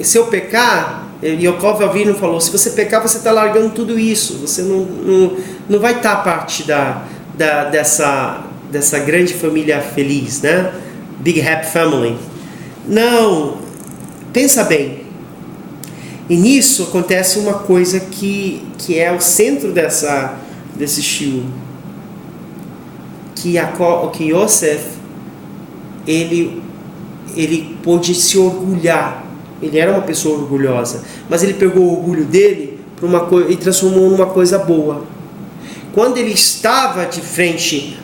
Se eu pecar, Jacó Avinu falou: se você pecar, você está largando tudo isso, você não vai estar parte dessa grande família feliz, né? Big Happy Family. Não, pensa bem. E nisso acontece uma coisa que é o centro desse shiur, que Yosef ele pôde se orgulhar. Ele era uma pessoa orgulhosa, mas ele pegou o orgulho dele e transformou numa coisa boa. Quando ele estava de frente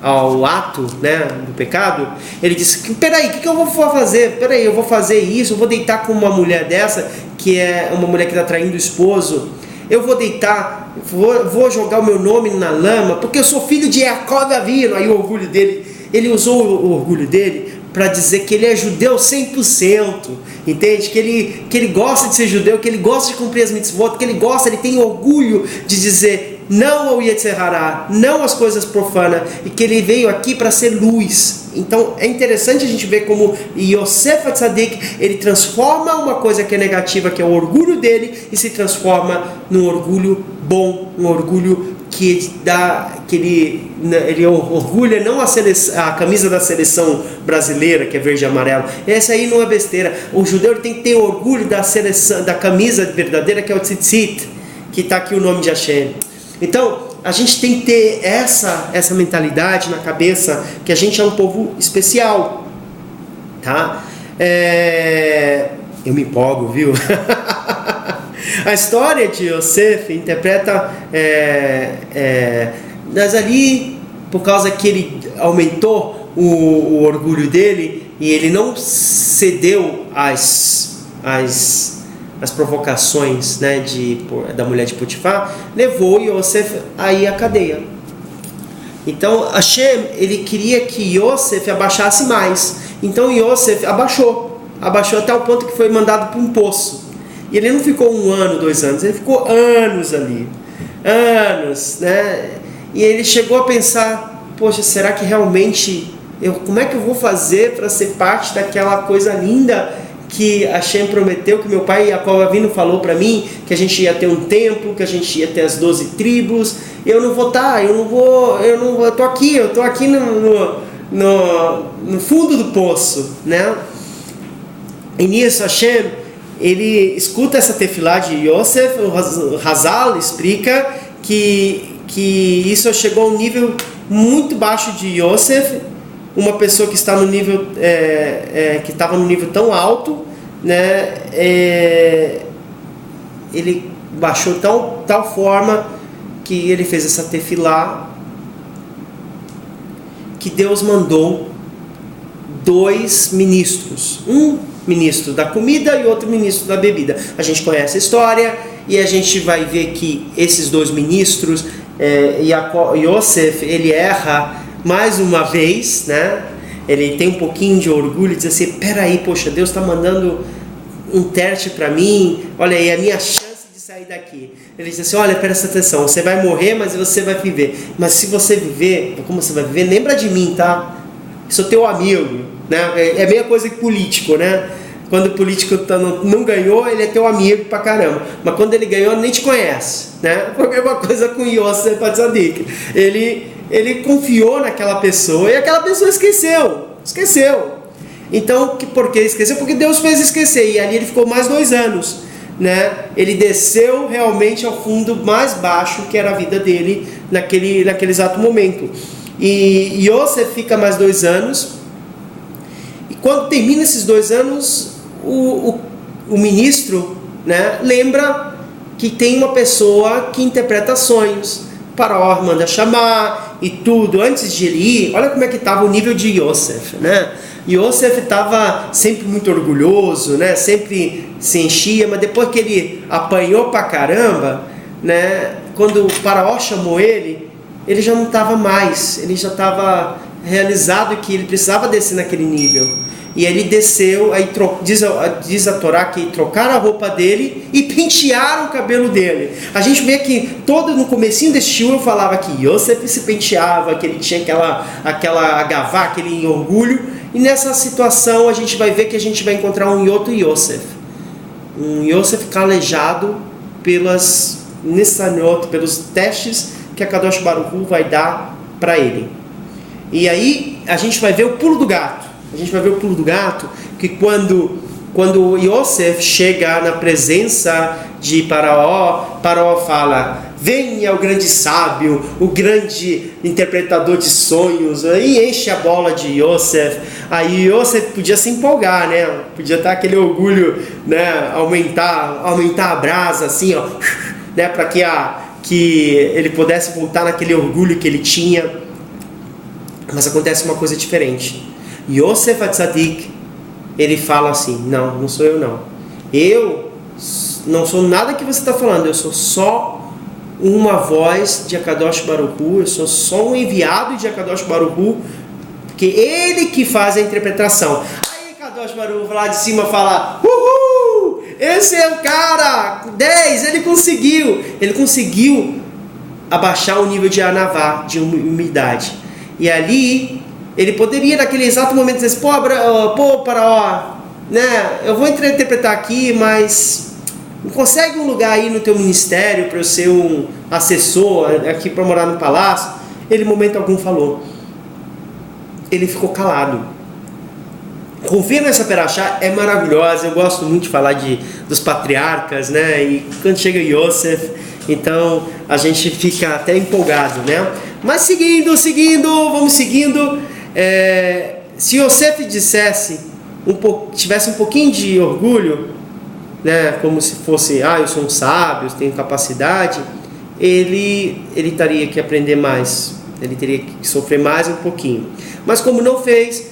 ao ato, né, do pecado, ele disse, peraí, o que eu vou fazer? Peraí, eu vou fazer isso, eu vou deitar com uma mulher dessa, que é uma mulher que está traindo o esposo, eu vou deitar, vou jogar o meu nome na lama, porque eu sou filho de Jacob Avino. Aí o orgulho dele, ele usou o orgulho dele para dizer que ele é judeu 100%, entende? Que ele gosta de ser judeu, que ele gosta de cumprir as mitzvot, que ele tem orgulho de dizer não ao Yetzer Hara, não às coisas profanas, e que ele veio aqui para ser luz. Então é interessante a gente ver como Yosef Atzadik, ele transforma uma coisa que é negativa, que é o orgulho dele, e se transforma num orgulho bom, um orgulho que ele orgulha não a camisa da seleção brasileira, que é verde e amarelo. Essa aí não é besteira. O judeu tem que ter orgulho da seleção, da camisa verdadeira, que é o tzitzit, que está aqui o nome de Hashem. Então a gente tem que ter essa mentalidade na cabeça, que a gente é um povo especial, tá? Eu me empolgo, viu? A história de Yosef interpreta, mas ali, por causa que ele aumentou o orgulho dele, e ele não cedeu às provocações, né, da mulher de Potifar, levou Yosef a ir à cadeia. Então Hashem, ele queria que Yosef abaixasse mais. Então Yosef abaixou até o ponto que foi mandado para um poço. E ele não ficou 1 ano, 2 anos, ele ficou anos ali. Anos, né? E ele chegou a pensar, poxa, será que realmente, como é que eu vou fazer para ser parte daquela coisa linda que Hashem prometeu, que meu pai Jacob Avinu falou para mim, que a gente ia ter um templo, que a gente ia ter as 12 tribos. Eu não vou estar, eu tô aqui no fundo do poço, né? E nisso Hashem, ele escuta essa tefilá de Yosef. O Hazal explica que isso chegou a um nível muito baixo de Yosef, uma pessoa que está no nível, que estava no nível tão alto, né? Ele baixou tal forma que ele fez essa tefilá, que Deus mandou 2 ministros, um ministro da comida e outro ministro da bebida. A gente conhece a história e a gente vai ver que esses 2 ministros, Yosef, ele erra mais uma vez, né? Ele tem um pouquinho de orgulho e diz assim, peraí, poxa, Deus está mandando um teste para mim, olha aí, a minha chance de sair daqui. Ele diz assim, olha, presta atenção, você vai morrer, mas você vai viver. Mas se você viver, como você vai viver? Lembra de mim, tá? Sou teu amigo, né? É a mesma coisa que político, né? Quando o político não ganhou, ele é teu amigo pra caramba. Mas quando ele ganhou, nem te conhece, né? Foi a mesma coisa com Yosef Atzadik. Ele confiou naquela pessoa e aquela pessoa esqueceu. Então, por que esqueceu? Porque Deus fez esquecer. E ali ele ficou mais 2 anos, né? Ele desceu realmente ao fundo mais baixo, que era a vida dele naquele exato momento. E Yosef fica mais 2 anos. E quando termina esses 2 anos, o ministro, né, lembra que tem uma pessoa que interpreta sonhos. Faraó manda chamar e tudo. Antes de ele ir, olha como é que estava o nível de Yosef, né? Yosef estava sempre muito orgulhoso, né? Sempre se enchia, mas depois que ele apanhou pra caramba, né? Quando o Faraó chamou ele já não estava mais, ele já estava realizado que ele precisava descer naquele nível. E ele desceu, aí diz a Torá que trocaram a roupa dele e pentearam o cabelo dele. A gente vê que todo no comecinho desse shiur eu falava que Yosef se penteava, que ele tinha aquela agavá, aquele orgulho. E nessa situação a gente vai ver que a gente vai encontrar um outro Yosef. Um Yosef calejado pelos testes que a Kadosh Baruch Hu vai dar para ele. E aí a gente vai ver o pulo do gato. Que quando Yosef chega na presença de Faraó fala, venha o grande sábio, o grande interpretador de sonhos, aí enche a bola de Yosef. Aí Yosef podia se empolgar, né? Podia estar aquele orgulho, né? Aumentar a brasa, assim, ó, né? Para que ele pudesse voltar naquele orgulho que ele tinha. Mas acontece uma coisa diferente. Yosef Atzadik, ele fala assim, não sou eu não. Eu não sou nada que você está falando, eu sou só uma voz de Akadosh Baruch Hu, eu sou só um enviado de Akadosh Baruch Hu, porque ele que faz a interpretação. Aí Akadosh Baruch Hu lá de cima fala, uhul, esse é o cara, 10, ele conseguiu abaixar o nível de anavá, de humildade. E ali, ele poderia naquele exato momento dizer assim, pô, Faraó, né, eu vou interpretar aqui, mas não consegue um lugar aí no teu ministério para eu ser um assessor aqui para morar no palácio? Ele, em momento algum, falou. Ele ficou calado. Confia nessa perachá, é maravilhosa. Eu gosto muito de falar dos patriarcas, né? E quando chega Yosef, então a gente fica até empolgado, né? Mas vamos seguindo. Se Yosef dissesse, tivesse um pouquinho de orgulho, né? Como se fosse, eu sou um sábio, eu tenho capacidade, ele teria que aprender mais, ele teria que sofrer mais um pouquinho. Mas como não fez,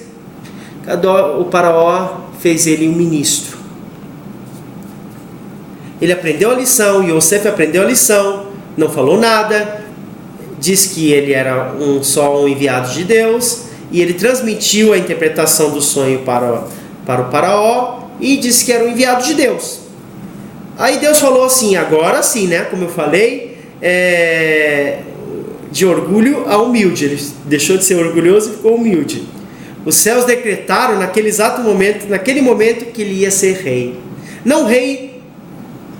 o Faraó fez ele um ministro. Ele aprendeu a lição, Yosef aprendeu a lição, não falou nada, disse que ele era só um enviado de Deus, e ele transmitiu a interpretação do sonho para o Faraó, e disse que era um enviado de Deus. Aí Deus falou assim, agora sim, né, como eu falei, de orgulho a humilde, ele deixou de ser orgulhoso e ficou humilde. Os céus decretaram naquele momento que ele ia ser rei. Não rei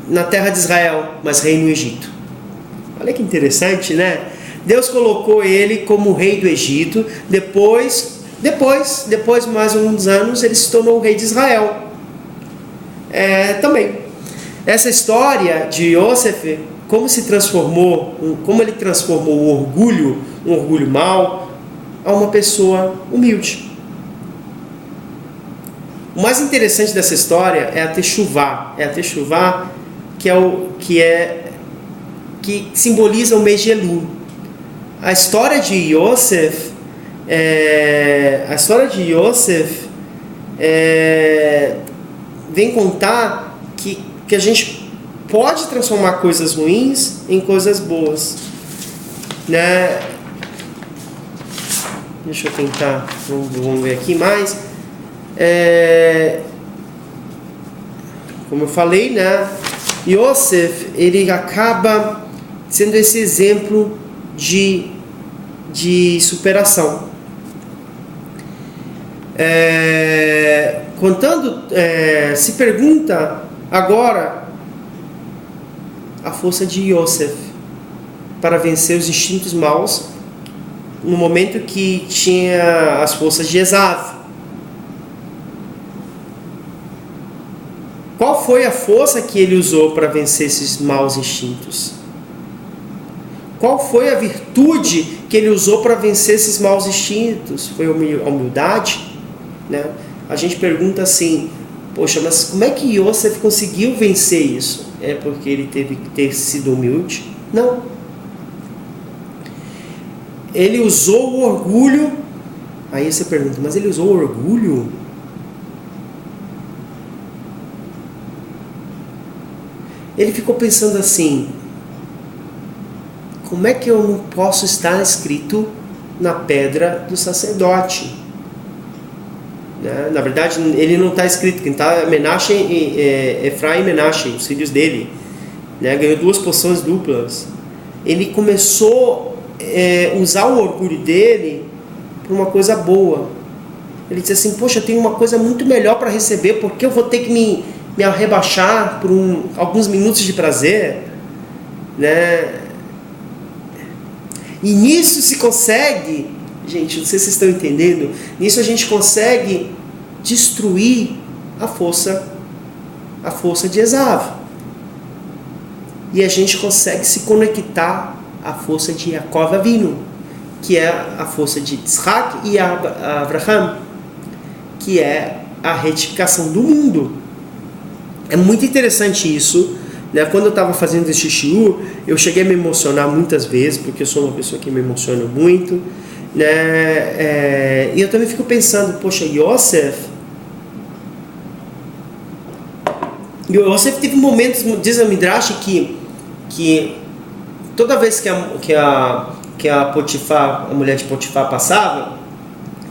na terra de Israel, mas rei no Egito. Olha que interessante, né? Deus colocou ele como rei do Egito. Depois de mais uns anos, ele se tornou o rei de Israel. Também. Essa história de Yosef, como ele transformou um orgulho mau, a uma pessoa humilde. O mais interessante dessa história é a Teshuvá. Que simboliza o mês de Elul. A história de Yosef vem contar que a gente pode transformar coisas ruins em coisas boas, né? Deixa eu tentar, vamos ver aqui mais. Como eu falei, né? Yosef, ele acaba sendo esse exemplo de superação. Se pergunta agora a força de Yosef para vencer os instintos maus no momento que tinha as forças de Esav. Qual foi a força que ele usou para vencer esses maus instintos? Qual foi a virtude que ele usou para vencer esses maus instintos? Foi a humildade? Né? A gente pergunta assim, poxa, mas como é que Yosef conseguiu vencer isso? É porque ele teve que ter sido humilde? Não. Ele usou o orgulho. Aí você pergunta, mas ele usou o orgulho? Ele ficou pensando assim, como é que eu não posso estar escrito na pedra do sacerdote? Na verdade, ele não está escrito, quem está é Efraim e Menashe, os filhos dele. Ganhou 2 porções duplas. Ele começou a usar o orgulho dele para uma coisa boa. Ele disse assim, poxa, eu tenho uma coisa muito melhor para receber, porque eu vou ter que me rebaixar por alguns minutos de prazer, né? E nisso se consegue, gente, não sei se vocês estão entendendo, nisso a gente consegue destruir a força de Esav. E a gente consegue se conectar à força de Yaakov Avinu, que é a força de Yitzhak e Abraham, que é a retificação do mundo. É muito interessante isso, né? Quando eu estava fazendo esse shiur, eu cheguei a me emocionar muitas vezes, porque eu sou uma pessoa que me emociona muito. né? E eu também fico pensando, poxa, Yosef teve momentos, diz a Midrash, que toda vez que a Potifar, a mulher de Potifar passava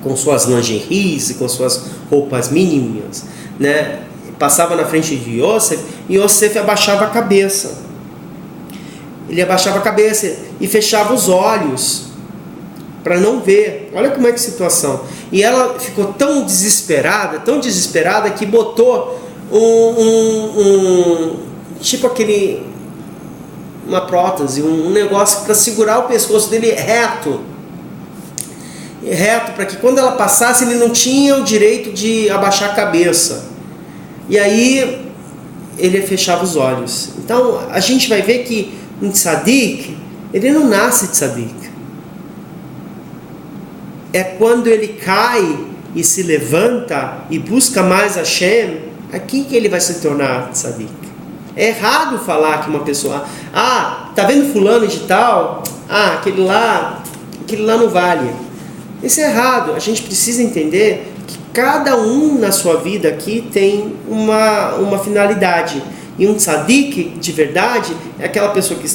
com suas lingeries e com suas roupas mínimas, né, passava na frente de Yosef, e Yosef abaixava a cabeça. Ele abaixava a cabeça e fechava os olhos para não ver. Olha como é que situação. E ela ficou tão desesperada que botou tipo uma prótese, um negócio para segurar o pescoço dele reto, para que quando ela passasse ele não tinha o direito de abaixar a cabeça. E aí ele fechava os olhos. Então a gente vai ver que um tzadik, ele não nasce tzadik. É quando ele cai e se levanta e busca mais Hashem, aqui que ele vai se tornar tzadik. É errado falar que uma pessoa, tá vendo fulano de tal? Aquele lá não vale. Isso é errado. A gente precisa entender que cada um na sua vida aqui tem uma finalidade. E um tzadik de verdade é aquela pessoa que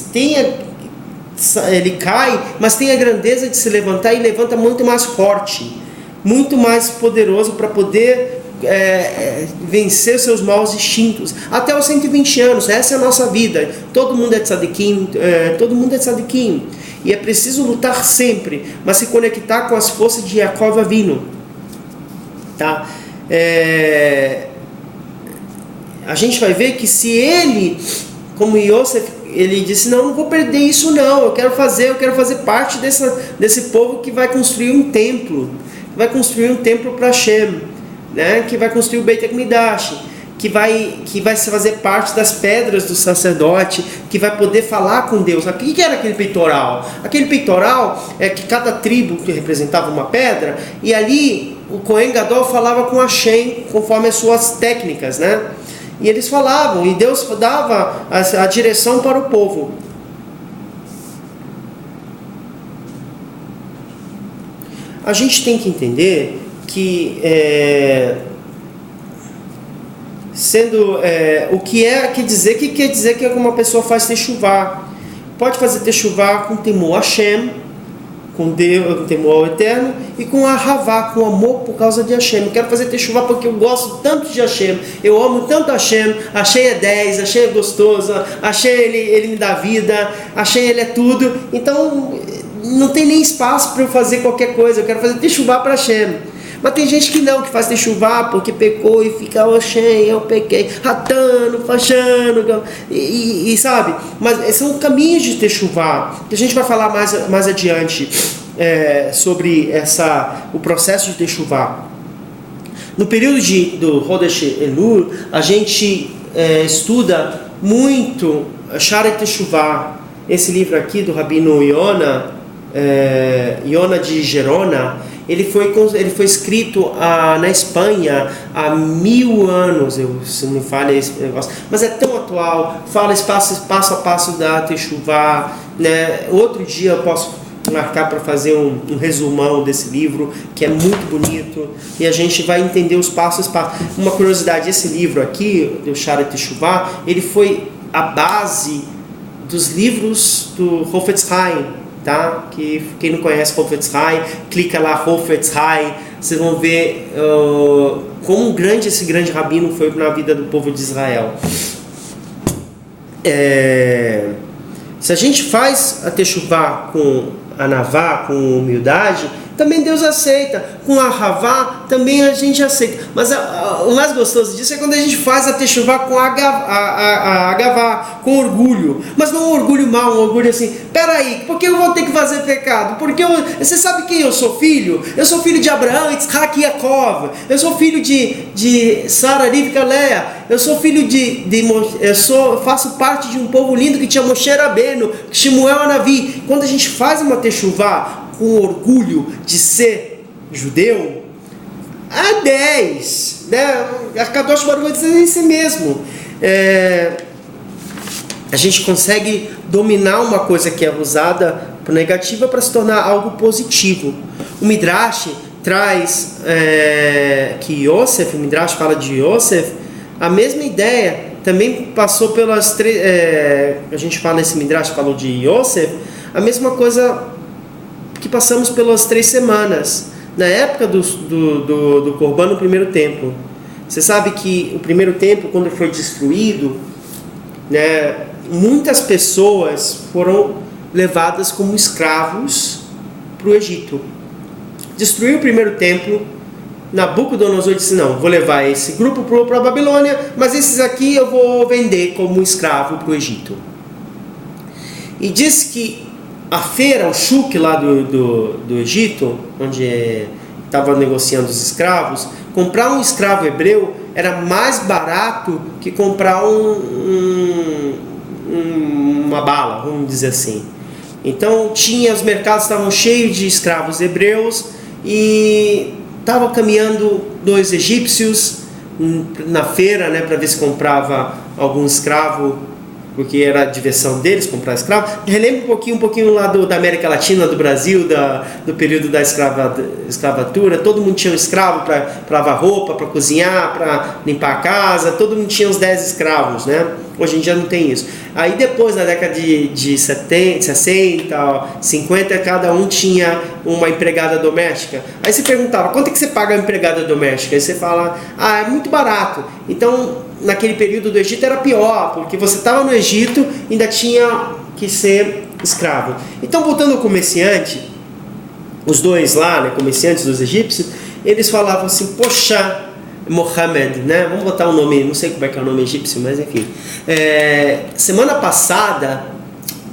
ele cai, mas tem a grandeza de se levantar e levanta muito mais forte, muito mais poderoso para poder vencer seus maus instintos. Até os 120 anos, essa é a nossa vida. Todo mundo é tzadikim, e é preciso lutar sempre, mas se conectar com as forças de Yaakov Avinu, tá? A gente vai ver que se ele, como Yosef, ele disse, não vou perder isso não, eu quero fazer parte desse povo que vai construir um templo para Hashem, né? Que vai construir o Beit HaMikdash, que vai fazer parte das pedras do sacerdote, que vai poder falar com Deus. O que era aquele peitoral? Aquele peitoral é que cada tribo que representava uma pedra, e ali o Kohen Gadol falava com Hashem, conforme as suas técnicas, né? E eles falavam, e Deus dava a direção para o povo. A gente tem que entender que o que quer dizer que uma pessoa faz techuvá. Pode fazer techuvá com temor a Hashem, com Deus, com temor ao Eterno, e com ahavá, com amor por causa de Hashem. Eu quero fazer techuvá porque eu gosto tanto de Hashem, eu amo tanto Hashem. Hashem é 10, Hashem é gostoso, Hashem ele me dá vida, Hashem ele é tudo. Então não tem nem espaço para eu fazer qualquer coisa. Eu quero fazer techuvá para Hashem. Mas tem gente que não, que faz techuvá porque pecou e fica, Hashem, eu pequei, ratando, fachando, e sabe? Mas são caminhos de techuvá, que a gente vai falar mais adiante sobre o processo de techuvá. No período do Rodesh Elul, a gente estuda muito Sharet Techuvá, esse livro aqui do Rabino Yona de Gerona. Ele foi escrito na Espanha há 1000 anos, se não me falha esse negócio, mas é tão atual, fala passo a passo da techuvá, né? Outro dia eu posso marcar para fazer um resumão desse livro, que é muito bonito, e a gente vai entender os passos. Uma curiosidade, esse livro aqui, do Sharet Techuvá, ele foi a base dos livros do Hafetz Haim, tá? Que quem não conhece Hafetz Haim, clica lá Hafetz Haim, vocês vão ver como grande esse grande rabino foi na vida do povo de Israel. Se a gente faz a techuvá com anavá, com humildade, também Deus aceita. Com a ahavá, também a gente aceita. Mas o mais gostoso disso é quando a gente faz a techuvá com a agavá, com orgulho. Mas não um orgulho mau, um orgulho assim, peraí, por que eu vou ter que fazer pecado? Porque você sabe quem eu sou filho? Eu sou filho de Abraão, Yitzhak e Yaakov. Eu sou filho de Sara, Rivka, Leia. Eu sou filho faço parte de um povo lindo que tinha Moshe Rabbeinu, Shemuel Anavi. Quando a gente faz uma techuvá com orgulho de ser judeu, há 10, né? A Kadosh Baruch Hu diz em si mesmo. A gente consegue dominar uma coisa que é usada negativa para se tornar algo positivo. O Midrash traz que Yosef, o Midrash fala de Yosef, a mesma ideia também passou pelas três. A gente fala, esse Midrash falou de Yosef, a mesma coisa que passamos pelas 3 semanas, na época do Corban no primeiro templo. Você sabe que o primeiro templo, quando foi destruído, né, muitas pessoas foram levadas como escravos para o Egito. Destruiu o primeiro templo, Nabucodonosor disse: não, vou levar esse grupo para a Babilônia, mas esses aqui eu vou vender como escravo para o Egito. E diz que a feira, o shuk lá do Egito, onde estava negociando os escravos, comprar um escravo hebreu era mais barato que comprar uma bala, vamos dizer assim. Então os mercados estavam cheios de escravos hebreus e estava caminhando 2 egípcios na feira, né, para ver se comprava algum escravo, porque era a diversão deles comprar escravo. Relembra um pouquinho lá da América Latina, do Brasil, do período da escravatura. Todo mundo tinha um escravo para lavar roupa, para cozinhar, para limpar a casa. Todo mundo tinha uns 10 escravos, né? Hoje em dia não tem isso. Aí depois, na década de 70, 60, 50, cada um tinha uma empregada doméstica. Aí você perguntava: quanto é que você paga a empregada doméstica? Aí você fala: é muito barato. Então, naquele período do Egito era pior, porque você estava no Egito e ainda tinha que ser escravo. Então, voltando ao comerciante, os dois lá, né, comerciantes dos egípcios, eles falavam assim: poxa, Mohammed, né? Vamos botar um nome, não sei como é que é o nome egípcio, mas enfim. Semana passada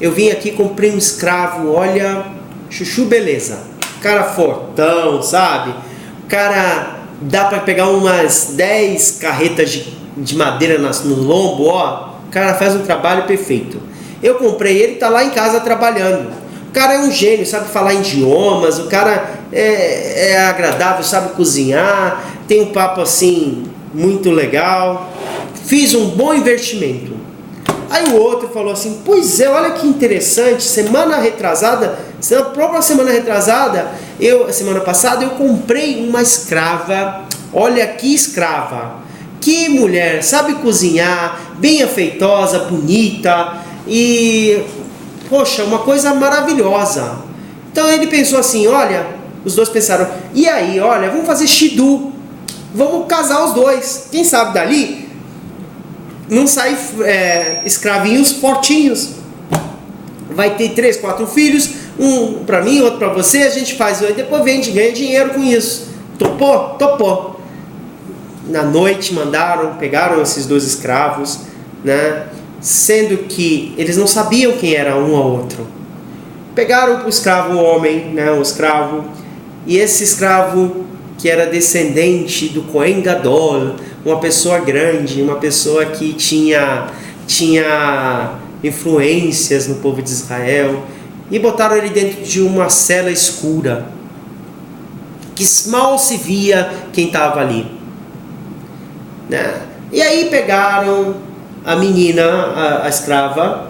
eu vim aqui, comprei um escravo, olha, chuchu beleza, cara fortão, sabe? O cara dá para pegar umas 10 carretas de madeira no lombo, ó. O cara faz um trabalho perfeito. Eu comprei ele, tá lá em casa trabalhando. O cara é um gênio, sabe falar idiomas, o cara é agradável, sabe cozinhar, tem um papo assim muito legal. Fiz um bom investimento. Aí o outro falou assim: pois é, olha que interessante, semana passada eu comprei uma escrava. Olha que escrava, que mulher, sabe cozinhar, bem afeitosa, bonita e, poxa, uma coisa maravilhosa. Então ele pensou assim: olha, os dois pensaram: e aí, olha, vamos fazer shidu, vamos casar os dois, quem sabe dali não sai escravinhos fortinhos, vai ter 3, 4 filhos, um para mim, outro para você, a gente faz, depois vende, ganha dinheiro com isso. Topou? Topou. Na noite pegaram esses 2 escravos, né? Sendo que eles não sabiam quem era um ao outro. Pegaram o escravo, o homem, né? O escravo, e esse escravo que era descendente do Cohen Gadol, uma pessoa grande, uma pessoa que tinha influências no povo de Israel, e botaram ele dentro de uma cela escura, que mal se via quem estava ali, né? E aí pegaram a menina, a escrava.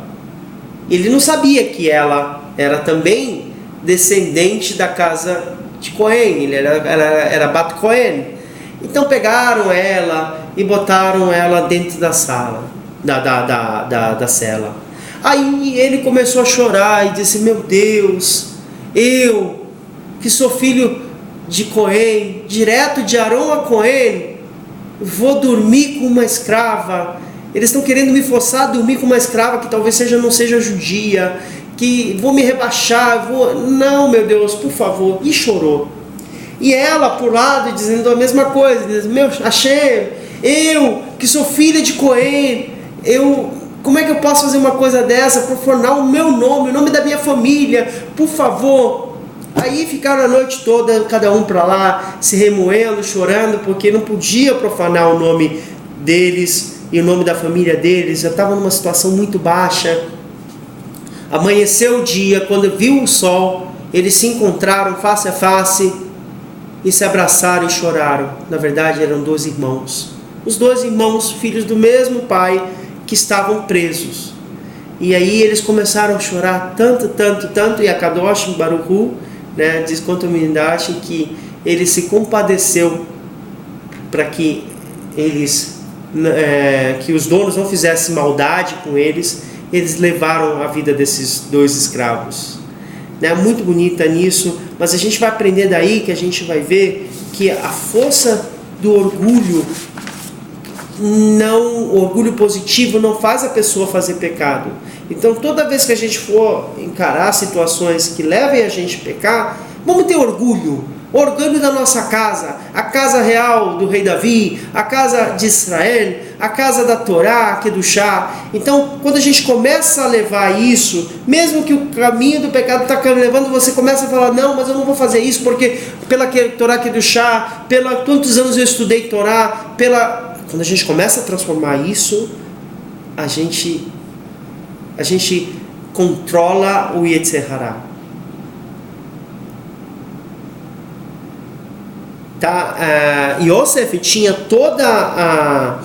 Ele não sabia que ela era também descendente da casa de Cohen, era Bat Cohen. Então pegaram ela e botaram ela dentro da sala, da cela. Aí ele começou a chorar e disse: meu Deus, eu que sou filho de Cohen, direto de Arão a Cohen, vou dormir com uma escrava. Eles estão querendo me forçar a dormir com uma escrava que talvez não seja judia, que vou me rebaixar, não, meu Deus, por favor. E chorou. E ela por lado dizendo a mesma coisa, dizendo: meu Hashem, eu que sou filha de Cohen, como é que eu posso fazer uma coisa dessa, profanar o meu nome, o nome da minha família, por favor. Aí ficaram a noite toda, cada um para lá, se remoendo, chorando, porque não podia profanar o nome deles e o nome da família deles. Já estava numa situação muito baixa. Amanheceu o dia, quando viu o sol, eles se encontraram face a face e se abraçaram e choraram. Na verdade eram 2 irmãos, os 2 irmãos, filhos do mesmo pai, que estavam presos. E aí eles começaram a chorar tanto, e a Kadosh Baruch Hu né, diz contra a humanidade que ele se compadeceu para que que os donos não fizessem maldade com eles. Eles levaram a vida desses 2 escravos, né? Muito bonita nisso, mas a gente vai aprender daí, que a gente vai ver que a força do orgulho, o orgulho positivo não faz a pessoa fazer pecado. Então toda vez que a gente for encarar situações que levem a gente a pecar, vamos ter orgulho da nossa casa, a casa real do rei Davi, a casa de Israel, a casa da Torá, Kedushá. Então, quando a gente começa a levar isso, mesmo que o caminho do pecado está levando, você começa a falar, não, mas eu não vou fazer isso, porque pela Torá, Kedushá, pela quantos anos eu estudei Torá, quando a gente começa a transformar isso, a gente controla o Yetzer Hara. Tá? Yosef tinha toda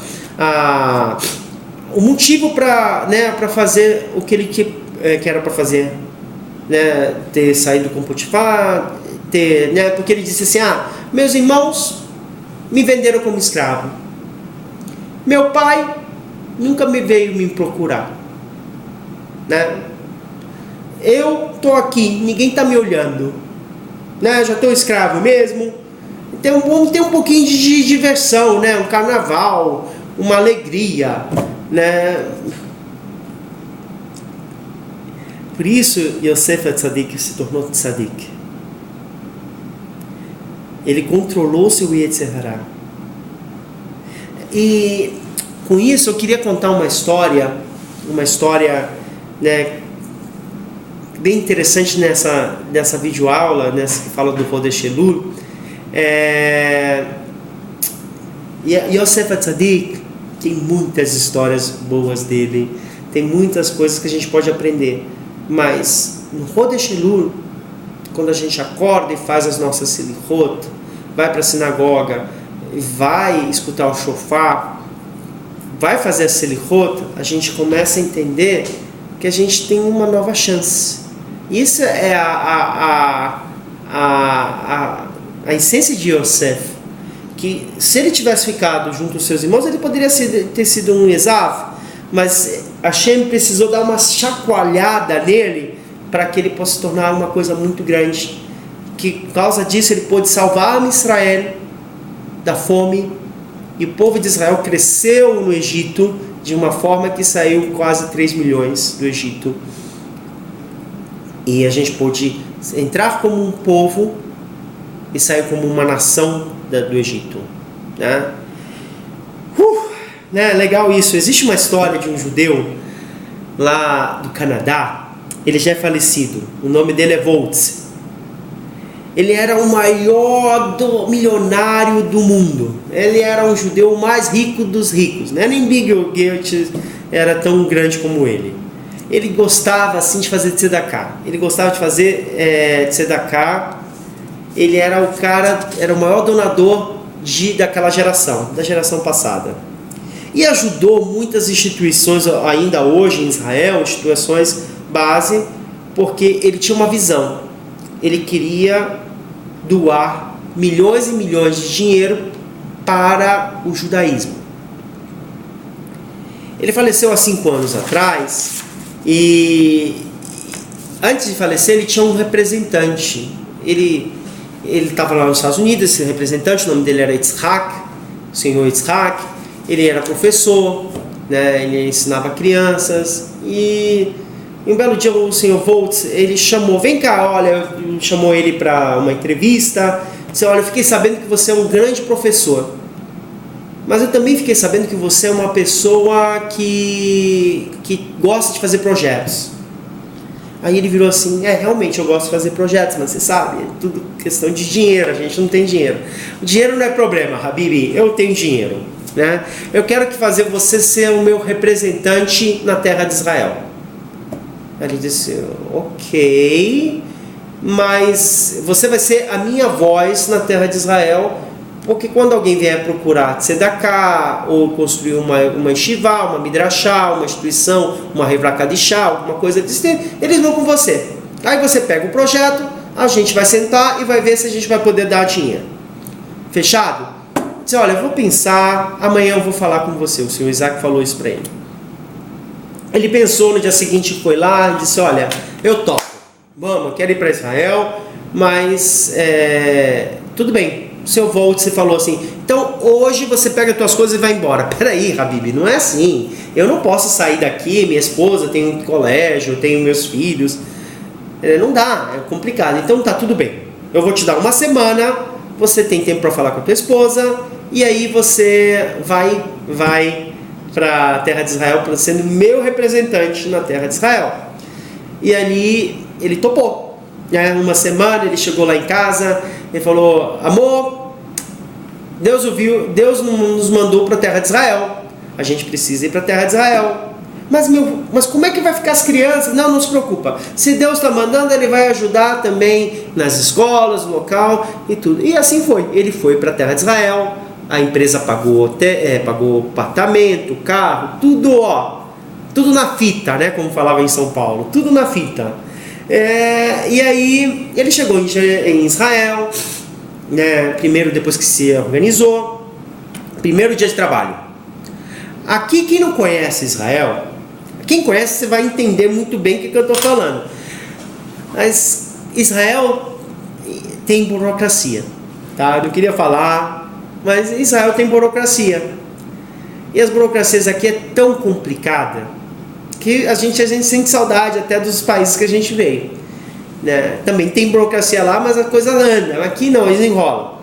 o motivo para fazer o que ele que era para fazer, né? Ter saído com Potifar, porque ele disse assim, meus irmãos me venderam como escravo, meu pai nunca me veio me procurar, né? Eu estou aqui, ninguém está me olhando, né? Já estou escravo mesmo. Vamos ter um pouquinho de diversão, né? Um carnaval, uma alegria, né? Por isso Yosef Tzadik se tornou Tzadik. Ele controlou seu Yetzer Hara. E com isso eu queria contar uma história, né, bem interessante nessa videoaula, nessa que fala do Rodesh Elul. Yosef Tzadik tem muitas histórias boas dele, tem muitas coisas que a gente pode aprender, mas no Rodesh Elul, quando a gente acorda e faz as nossas selichot, vai para a sinagoga, vai escutar o shofar, vai fazer a selichot, a gente começa a entender que a gente tem uma nova chance. Isso é a essência de Yosef, que se ele tivesse ficado junto aos seus irmãos, ele poderia ter sido um Esav, mas Hashem precisou dar uma chacoalhada nele para que ele possa se tornar uma coisa muito grande, que por causa disso ele pôde salvar Israel da fome, e o povo de Israel cresceu no Egito de uma forma que saiu quase 3 milhões do Egito, e a gente pôde entrar como um povo e sair como uma nação do Egito, né? Legal isso. Existe uma história de um judeu lá do Canadá. Ele já é falecido, o nome dele é Voltz. Ele era o maior milionário do mundo. Ele era um judeu mais rico dos ricos, né? Nem Bill Gates era tão grande como ele. Ele gostava assim de fazer tzedakah. Ele gostava de fazer tzedakah. Ele era o maior donador daquela geração, da geração passada. E ajudou muitas instituições ainda hoje em Israel, instituições base, porque ele tinha uma visão. Ele queria doar milhões e milhões de dinheiro para o judaísmo. Ele faleceu há 5 anos atrás, e antes de falecer ele tinha um representante. Ele estava lá nos Estados Unidos, esse representante, o nome dele era Yitzhak, o senhor Yitzhak. Ele era professor, né, ele ensinava crianças, e um belo dia o senhor Voltz, ele chamou, vem cá, olha, chamou ele para uma entrevista, disse, olha, eu fiquei sabendo que você é um grande professor, mas eu também fiquei sabendo que você é uma pessoa que gosta de fazer projetos. Aí ele virou assim, realmente eu gosto de fazer projetos, mas você sabe, é tudo questão de dinheiro, a gente não tem dinheiro. O dinheiro não é problema, Habibi, eu tenho dinheiro, né? Eu quero fazer você ser o meu representante na terra de Israel. Aí ele disse, ok, mas você vai ser a minha voz na terra de Israel, porque quando alguém vier procurar tzedakah, ou construir uma yeshiva, uma midrashá, uma instituição, uma hevra kadishá, alguma coisa desse, eles vão com você. Aí você pega o projeto, a gente vai sentar e vai ver se a gente vai poder dar dinheiro. Fechado? Disse, olha, eu vou pensar, amanhã eu vou falar com você. O senhor Isaac falou isso para ele. Ele pensou, no dia seguinte foi lá e disse, olha, eu topo. Vamos, eu quero ir para Israel, mas tudo bem. O seu Voltz falou assim, então hoje você pega as tuas coisas e vai embora. Peraí, Habib, não é assim. Eu não posso sair daqui, minha esposa tem um colégio, eu tenho meus filhos. Não dá, é complicado. Então tá tudo bem. Eu vou te dar uma semana, você tem tempo para falar com a tua esposa, e aí você vai para a terra de Israel, sendo meu representante na terra de Israel. E ali ele topou. Uma semana ele chegou lá em casa, ele falou, amor, Deus ouviu, Deus nos mandou para a terra de Israel, a gente precisa ir para a terra de Israel. Mas como é que vai ficar as crianças? Não se preocupa, se Deus está mandando, Ele vai ajudar também nas escolas, no local e tudo. E assim foi, ele foi para a terra de Israel, a empresa pagou apartamento, carro, tudo na fita, né, como falava em São Paulo, tudo na fita. E aí ele chegou em Israel, né, primeiro, depois que se organizou, primeiro dia de trabalho. Aqui, quem não conhece Israel, quem conhece, você vai entender muito bem o que eu estou falando. Mas Israel tem burocracia, tá? Eu não queria falar, mas Israel tem burocracia. E as burocracias aqui é tão complicada que a gente sente saudade até dos países que a gente veio, né? Também tem burocracia lá, mas a coisa anda. Aqui não, eles enrolam.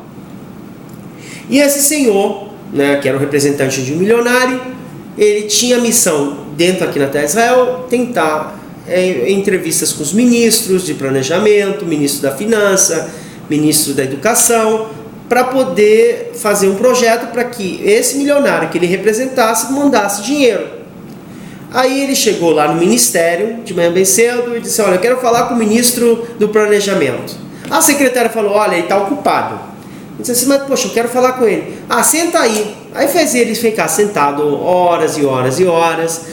E esse senhor, né, que era o representante de um milionário, ele tinha a missão, dentro aqui na terra de Israel, tentar entrevistas com os ministros de planejamento, ministro da finança, ministro da educação, para poder fazer um projeto para que esse milionário que ele representasse mandasse dinheiro. Aí ele chegou lá no ministério, de manhã bem cedo, e disse, olha, eu quero falar com o ministro do planejamento. A secretária falou, olha, ele está ocupado. Ele disse assim, mas poxa, eu quero falar com ele. Senta aí. Aí fez ele ficar sentado horas e horas e horas,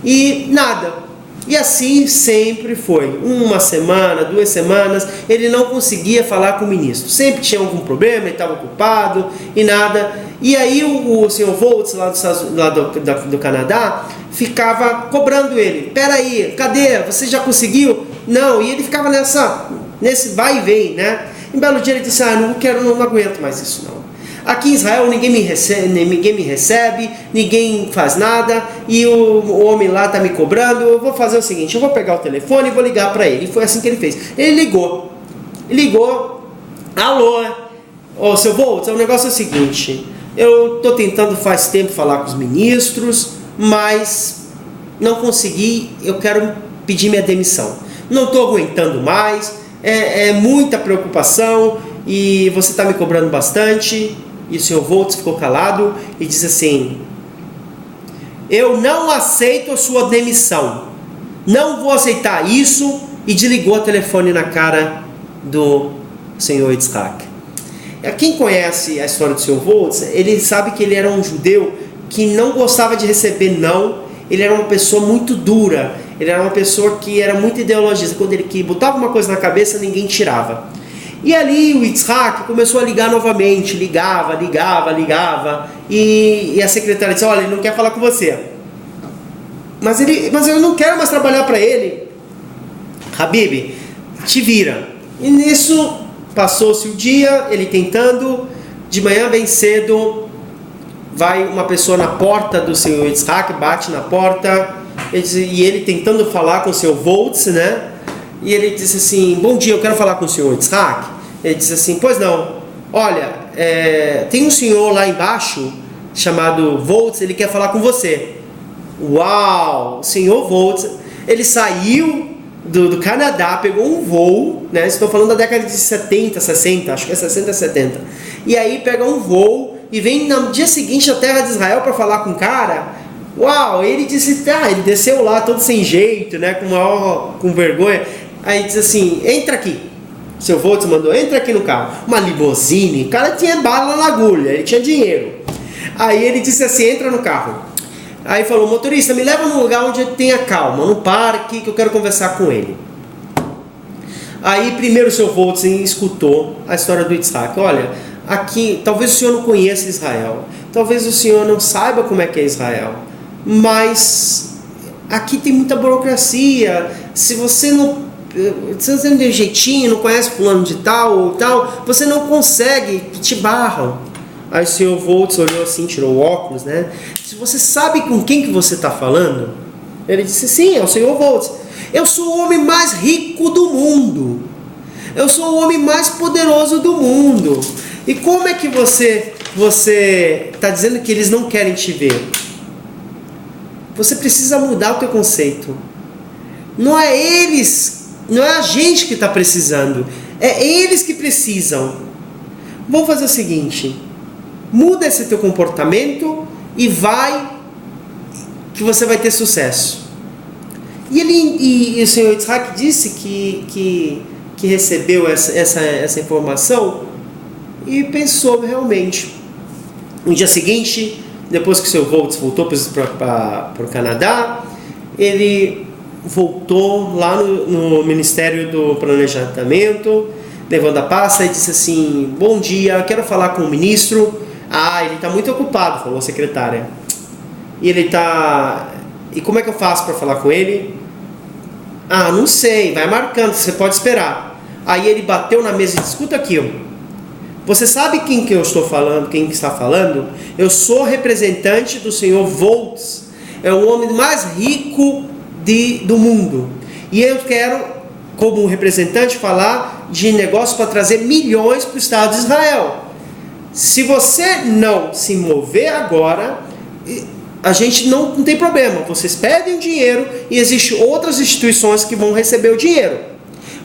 e nada. E assim sempre foi. Uma semana, 2 semanas, ele não conseguia falar com o ministro. Sempre tinha algum problema, ele estava ocupado e nada. E aí o senhor Voltz, lá do Canadá, ficava cobrando ele. Peraí, cadê? Você já conseguiu? Não. E ele ficava nesse vai e vem, né? Um belo dia ele disse, não aguento mais isso não. Aqui em Israel ninguém me recebe, ninguém faz nada, e o homem lá está me cobrando. Eu vou fazer o seguinte, eu vou pegar o telefone e vou ligar para ele. E foi assim que ele fez. Ele ligou, alô, seu Voltz, o negócio é o seguinte, eu estou tentando faz tempo falar com os ministros, mas não consegui, eu quero pedir minha demissão. Não estou aguentando mais, é muita preocupação, e você está me cobrando bastante. E o senhor Voltz ficou calado e disse assim, eu não aceito a sua demissão, não vou aceitar isso, e desligou o telefone na cara do senhor Yitzhak. Quem conhece a história do senhor Voltz, ele sabe que ele era um judeu que não gostava de receber não, ele era uma pessoa muito dura, ele era uma pessoa que era muito ideologista, quando ele botava uma coisa na cabeça, ninguém tirava. E ali o Yitzhak começou a ligar novamente, ligava, e a secretária disse, olha, ele não quer falar com você. Mas eu não quero mais trabalhar para ele. Habib, te vira. E nisso, passou-se o dia, ele tentando, de manhã bem cedo, vai uma pessoa na porta do senhor Yitzhak, bate na porta, e ele tentando falar com o senhor Voltz, né? E ele disse assim, bom dia, eu quero falar com o senhor Yitzhak. Ele disse assim, pois não, olha, tem um senhor lá embaixo, chamado Voltz, ele quer falar com você. Uau, o senhor Voltz, ele saiu do Canadá, pegou um voo, né? Estou falando da década de 70, 60, acho que é 60, 70. E aí pega um voo e vem no dia seguinte à terra de Israel para falar com o cara. Uau, ele disse, ele desceu lá todo sem jeito, né? Com vergonha. Aí diz assim, entra aqui. Seu Voltz mandou, entra aqui no carro. Uma limousine, o cara tinha bala na agulha, ele tinha dinheiro. Aí ele disse assim, entra no carro. Aí falou, motorista, me leva num lugar onde tenha calma, no parque, que eu quero conversar com ele. Aí primeiro o seu Voltsen escutou a história do Yitzhak. Olha, aqui talvez o senhor não conheça Israel, talvez o senhor não saiba como é que é Israel, mas aqui tem muita burocracia. Se você não tem jeitinho, não conhece fulano de tal ou tal, você não consegue, te barram. Aí o senhor Voltz olhou assim, tirou o óculos, né? Se você sabe com quem que você está falando? Ele disse, sim, é o senhor Voltz. Eu sou o homem mais rico do mundo. Eu sou o homem mais poderoso do mundo. E como é que você está dizendo que eles não querem te ver? Você precisa mudar o teu conceito. Não é eles, não é a gente que está precisando. É eles que precisam. Vamos fazer o seguinte. Muda esse teu comportamento e vai, que você vai ter sucesso. E o senhor Yitzhak disse que recebeu essa informação e pensou realmente. No dia seguinte, depois que o senhor Voltz voltou para o Canadá, ele voltou lá no Ministério do Planejamento, levando a pasta, e disse assim, bom dia, quero falar com o ministro. Ele está muito ocupado, falou a secretária. E como é que eu faço para falar com ele? Não sei, vai marcando, você pode esperar. Aí ele bateu na mesa e disse, escuta aqui, você sabe quem que eu estou falando, quem que está falando? Eu sou representante do senhor Voltz, é o homem mais rico do mundo. E eu quero, como representante, falar de negócio para trazer milhões para o Estado de Israel. Se você não se mover agora, a gente não tem problema. Vocês pedem o dinheiro e existem outras instituições que vão receber o dinheiro.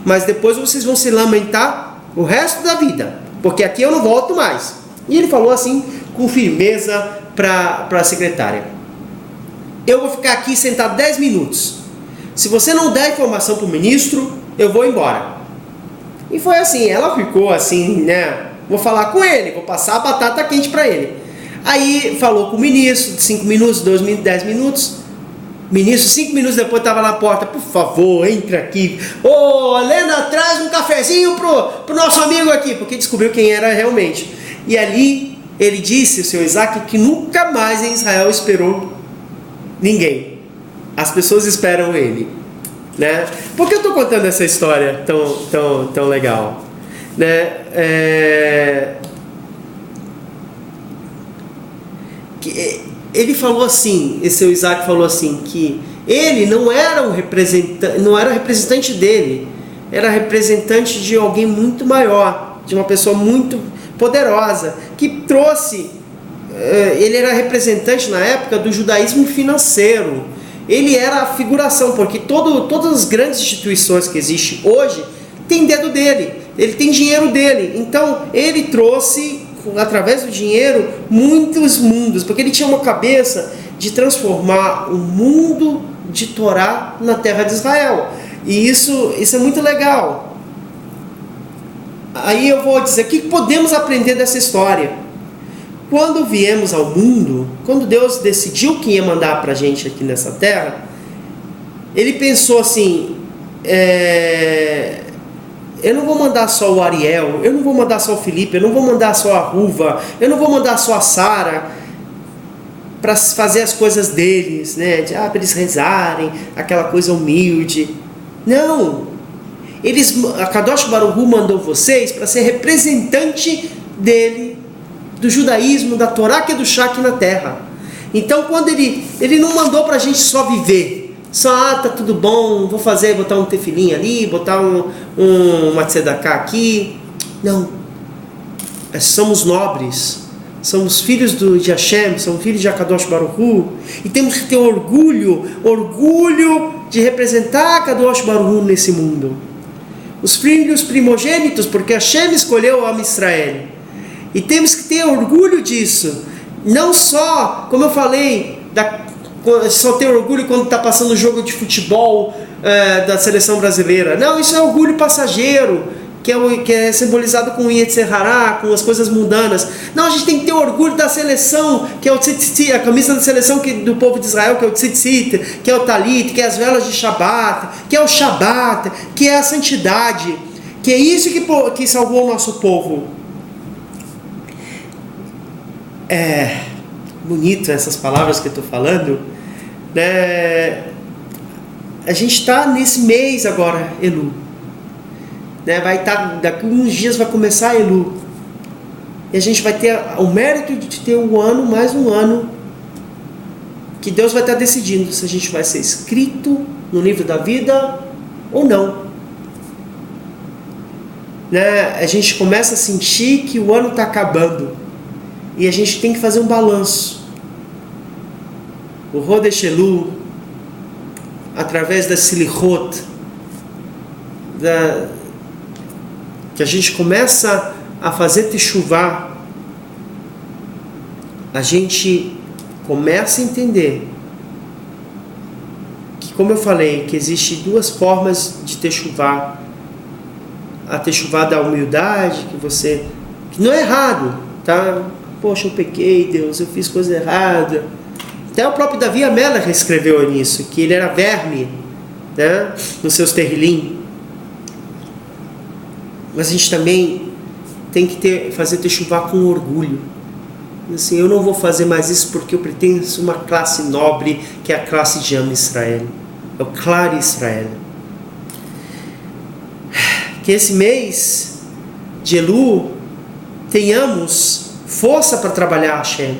Mas depois vocês vão se lamentar o resto da vida, porque aqui eu não volto mais. E ele falou assim, com firmeza, para a secretária. Eu vou ficar aqui sentado 10 minutos. Se você não der informação para o ministro, eu vou embora. E foi assim, ela ficou assim, né? Vou falar com ele, vou passar a batata quente para ele. Aí falou com o ministro, 5 minutos, 10 minutos. O ministro, 5 minutos depois, estava na porta. Por favor, entre aqui. Helena, traz um cafezinho pro nosso amigo aqui. Porque descobriu quem era realmente. E ali, ele disse, o senhor Isaac, que nunca mais em Israel esperou ninguém. As pessoas esperam ele. Né? Por que eu estou contando essa história tão legal? Né? Ele falou assim, esse seu Isaac falou assim, que ele não era representante dele, era representante de alguém muito maior, de uma pessoa muito poderosa, que trouxe, ele era representante na época do judaísmo financeiro, ele era a figuração, porque todas as grandes instituições que existem hoje tem dedo dele, ele tem dinheiro dele, então ele trouxe, através do dinheiro, muitos mundos, porque ele tinha uma cabeça de transformar o mundo de Torá na terra de Israel, e isso é muito legal. Aí eu vou dizer, o que podemos aprender dessa história? Quando viemos ao mundo, quando Deus decidiu que ia mandar para a gente aqui nessa terra, ele pensou assim, eu não vou mandar só o Ariel, eu não vou mandar só o Felipe, eu não vou mandar só a Ruva, eu não vou mandar só a Sara para fazer as coisas deles, né? Para eles rezarem, aquela coisa humilde. Não! A Kadosh Baruch Hu mandou vocês para ser representante dele, do judaísmo, da Torá que é do Shak na terra. Então, quando ele não mandou para a gente só viver, tá tudo bom, vou botar um tefilim ali, botar uma tzedakah aqui. Não. Somos nobres, somos filhos de Hashem, somos filhos de Akadosh Baruch Hu, e temos que ter orgulho de representar Akadosh Baruch Hu nesse mundo. Os filhos primogênitos, porque Hashem escolheu o Am Israel. E temos que ter orgulho disso. Não só, como eu falei, só ter orgulho quando está passando o jogo de futebol da seleção brasileira. Não, isso é orgulho passageiro. que é simbolizado com o Yetzer Hará, com as coisas mundanas. Não, a gente tem que ter orgulho da seleção, que é o tzitzit, a camisa da seleção do povo de Israel, que é o tzitzit, que é o talit, que é as velas de Shabat, que é o Shabat, que é a santidade, que é isso que salvou o nosso povo. É bonito essas palavras que eu estou falando, né? A gente está nesse mês agora, Elu, né? Vai estar, daqui a uns dias vai começar Elu, e a gente vai ter o mérito de ter um ano, mais um ano, que Deus vai estar decidindo se a gente vai ser escrito no livro da vida ou não, né? A gente começa a sentir que o ano está acabando, e a gente tem que fazer um balanço. O Rodesh Elu, através da Silichot, que a gente começa a fazer Teshuvah, a gente começa a entender que, como eu falei, que existem duas formas de Teshuvah. A Teshuvah da humildade, que não é errado, tá? Poxa, eu pequei, Deus, eu fiz coisa errada. Até o próprio Davi Amelech escreveu nisso, que ele era verme, né, nos seus terrilim. Mas a gente também tem que fazer Teshuvah com orgulho. Assim, eu não vou fazer mais isso porque eu pertenço a uma classe nobre, que é a classe de Am Israel. É o Clar Israel. Que esse mês de Elu tenhamos força para trabalhar Hashem,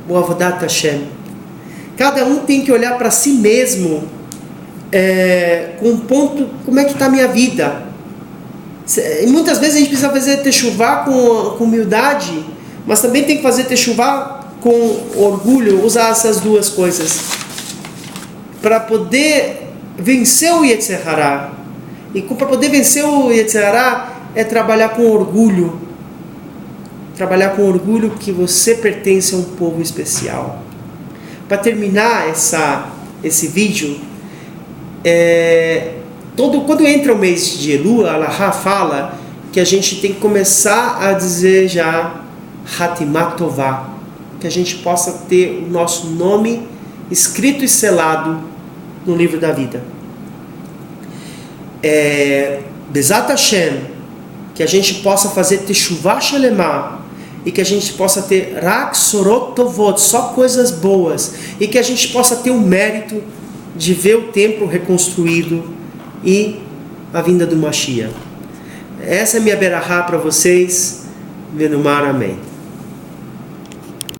o Avodat Hashem. Cada um tem que olhar para si mesmo, com um ponto, como é que está a minha vida. E muitas vezes a gente precisa fazer Teshuvah com humildade, mas também tem que fazer Teshuvah com orgulho, usar essas duas coisas, para poder vencer o Yetzer Hará. E para poder vencer o Yetzer Hará é trabalhar com orgulho. Trabalhar com orgulho que você pertence a um povo especial. Para terminar esse vídeo, quando entra o mês de Elu, a Alahá fala que a gente tem que começar a dizer já Hatimah Tová, que a gente possa ter o nosso nome escrito e selado no livro da vida. Bezat Hashem, que a gente possa fazer Teshuvah Shelemah, e que a gente possa ter Rak Sorot Tovot, só coisas boas, e que a gente possa ter o mérito de ver o templo reconstruído e a vinda do Mashiach. Essa é a minha berahá para vocês. Venumar, amém.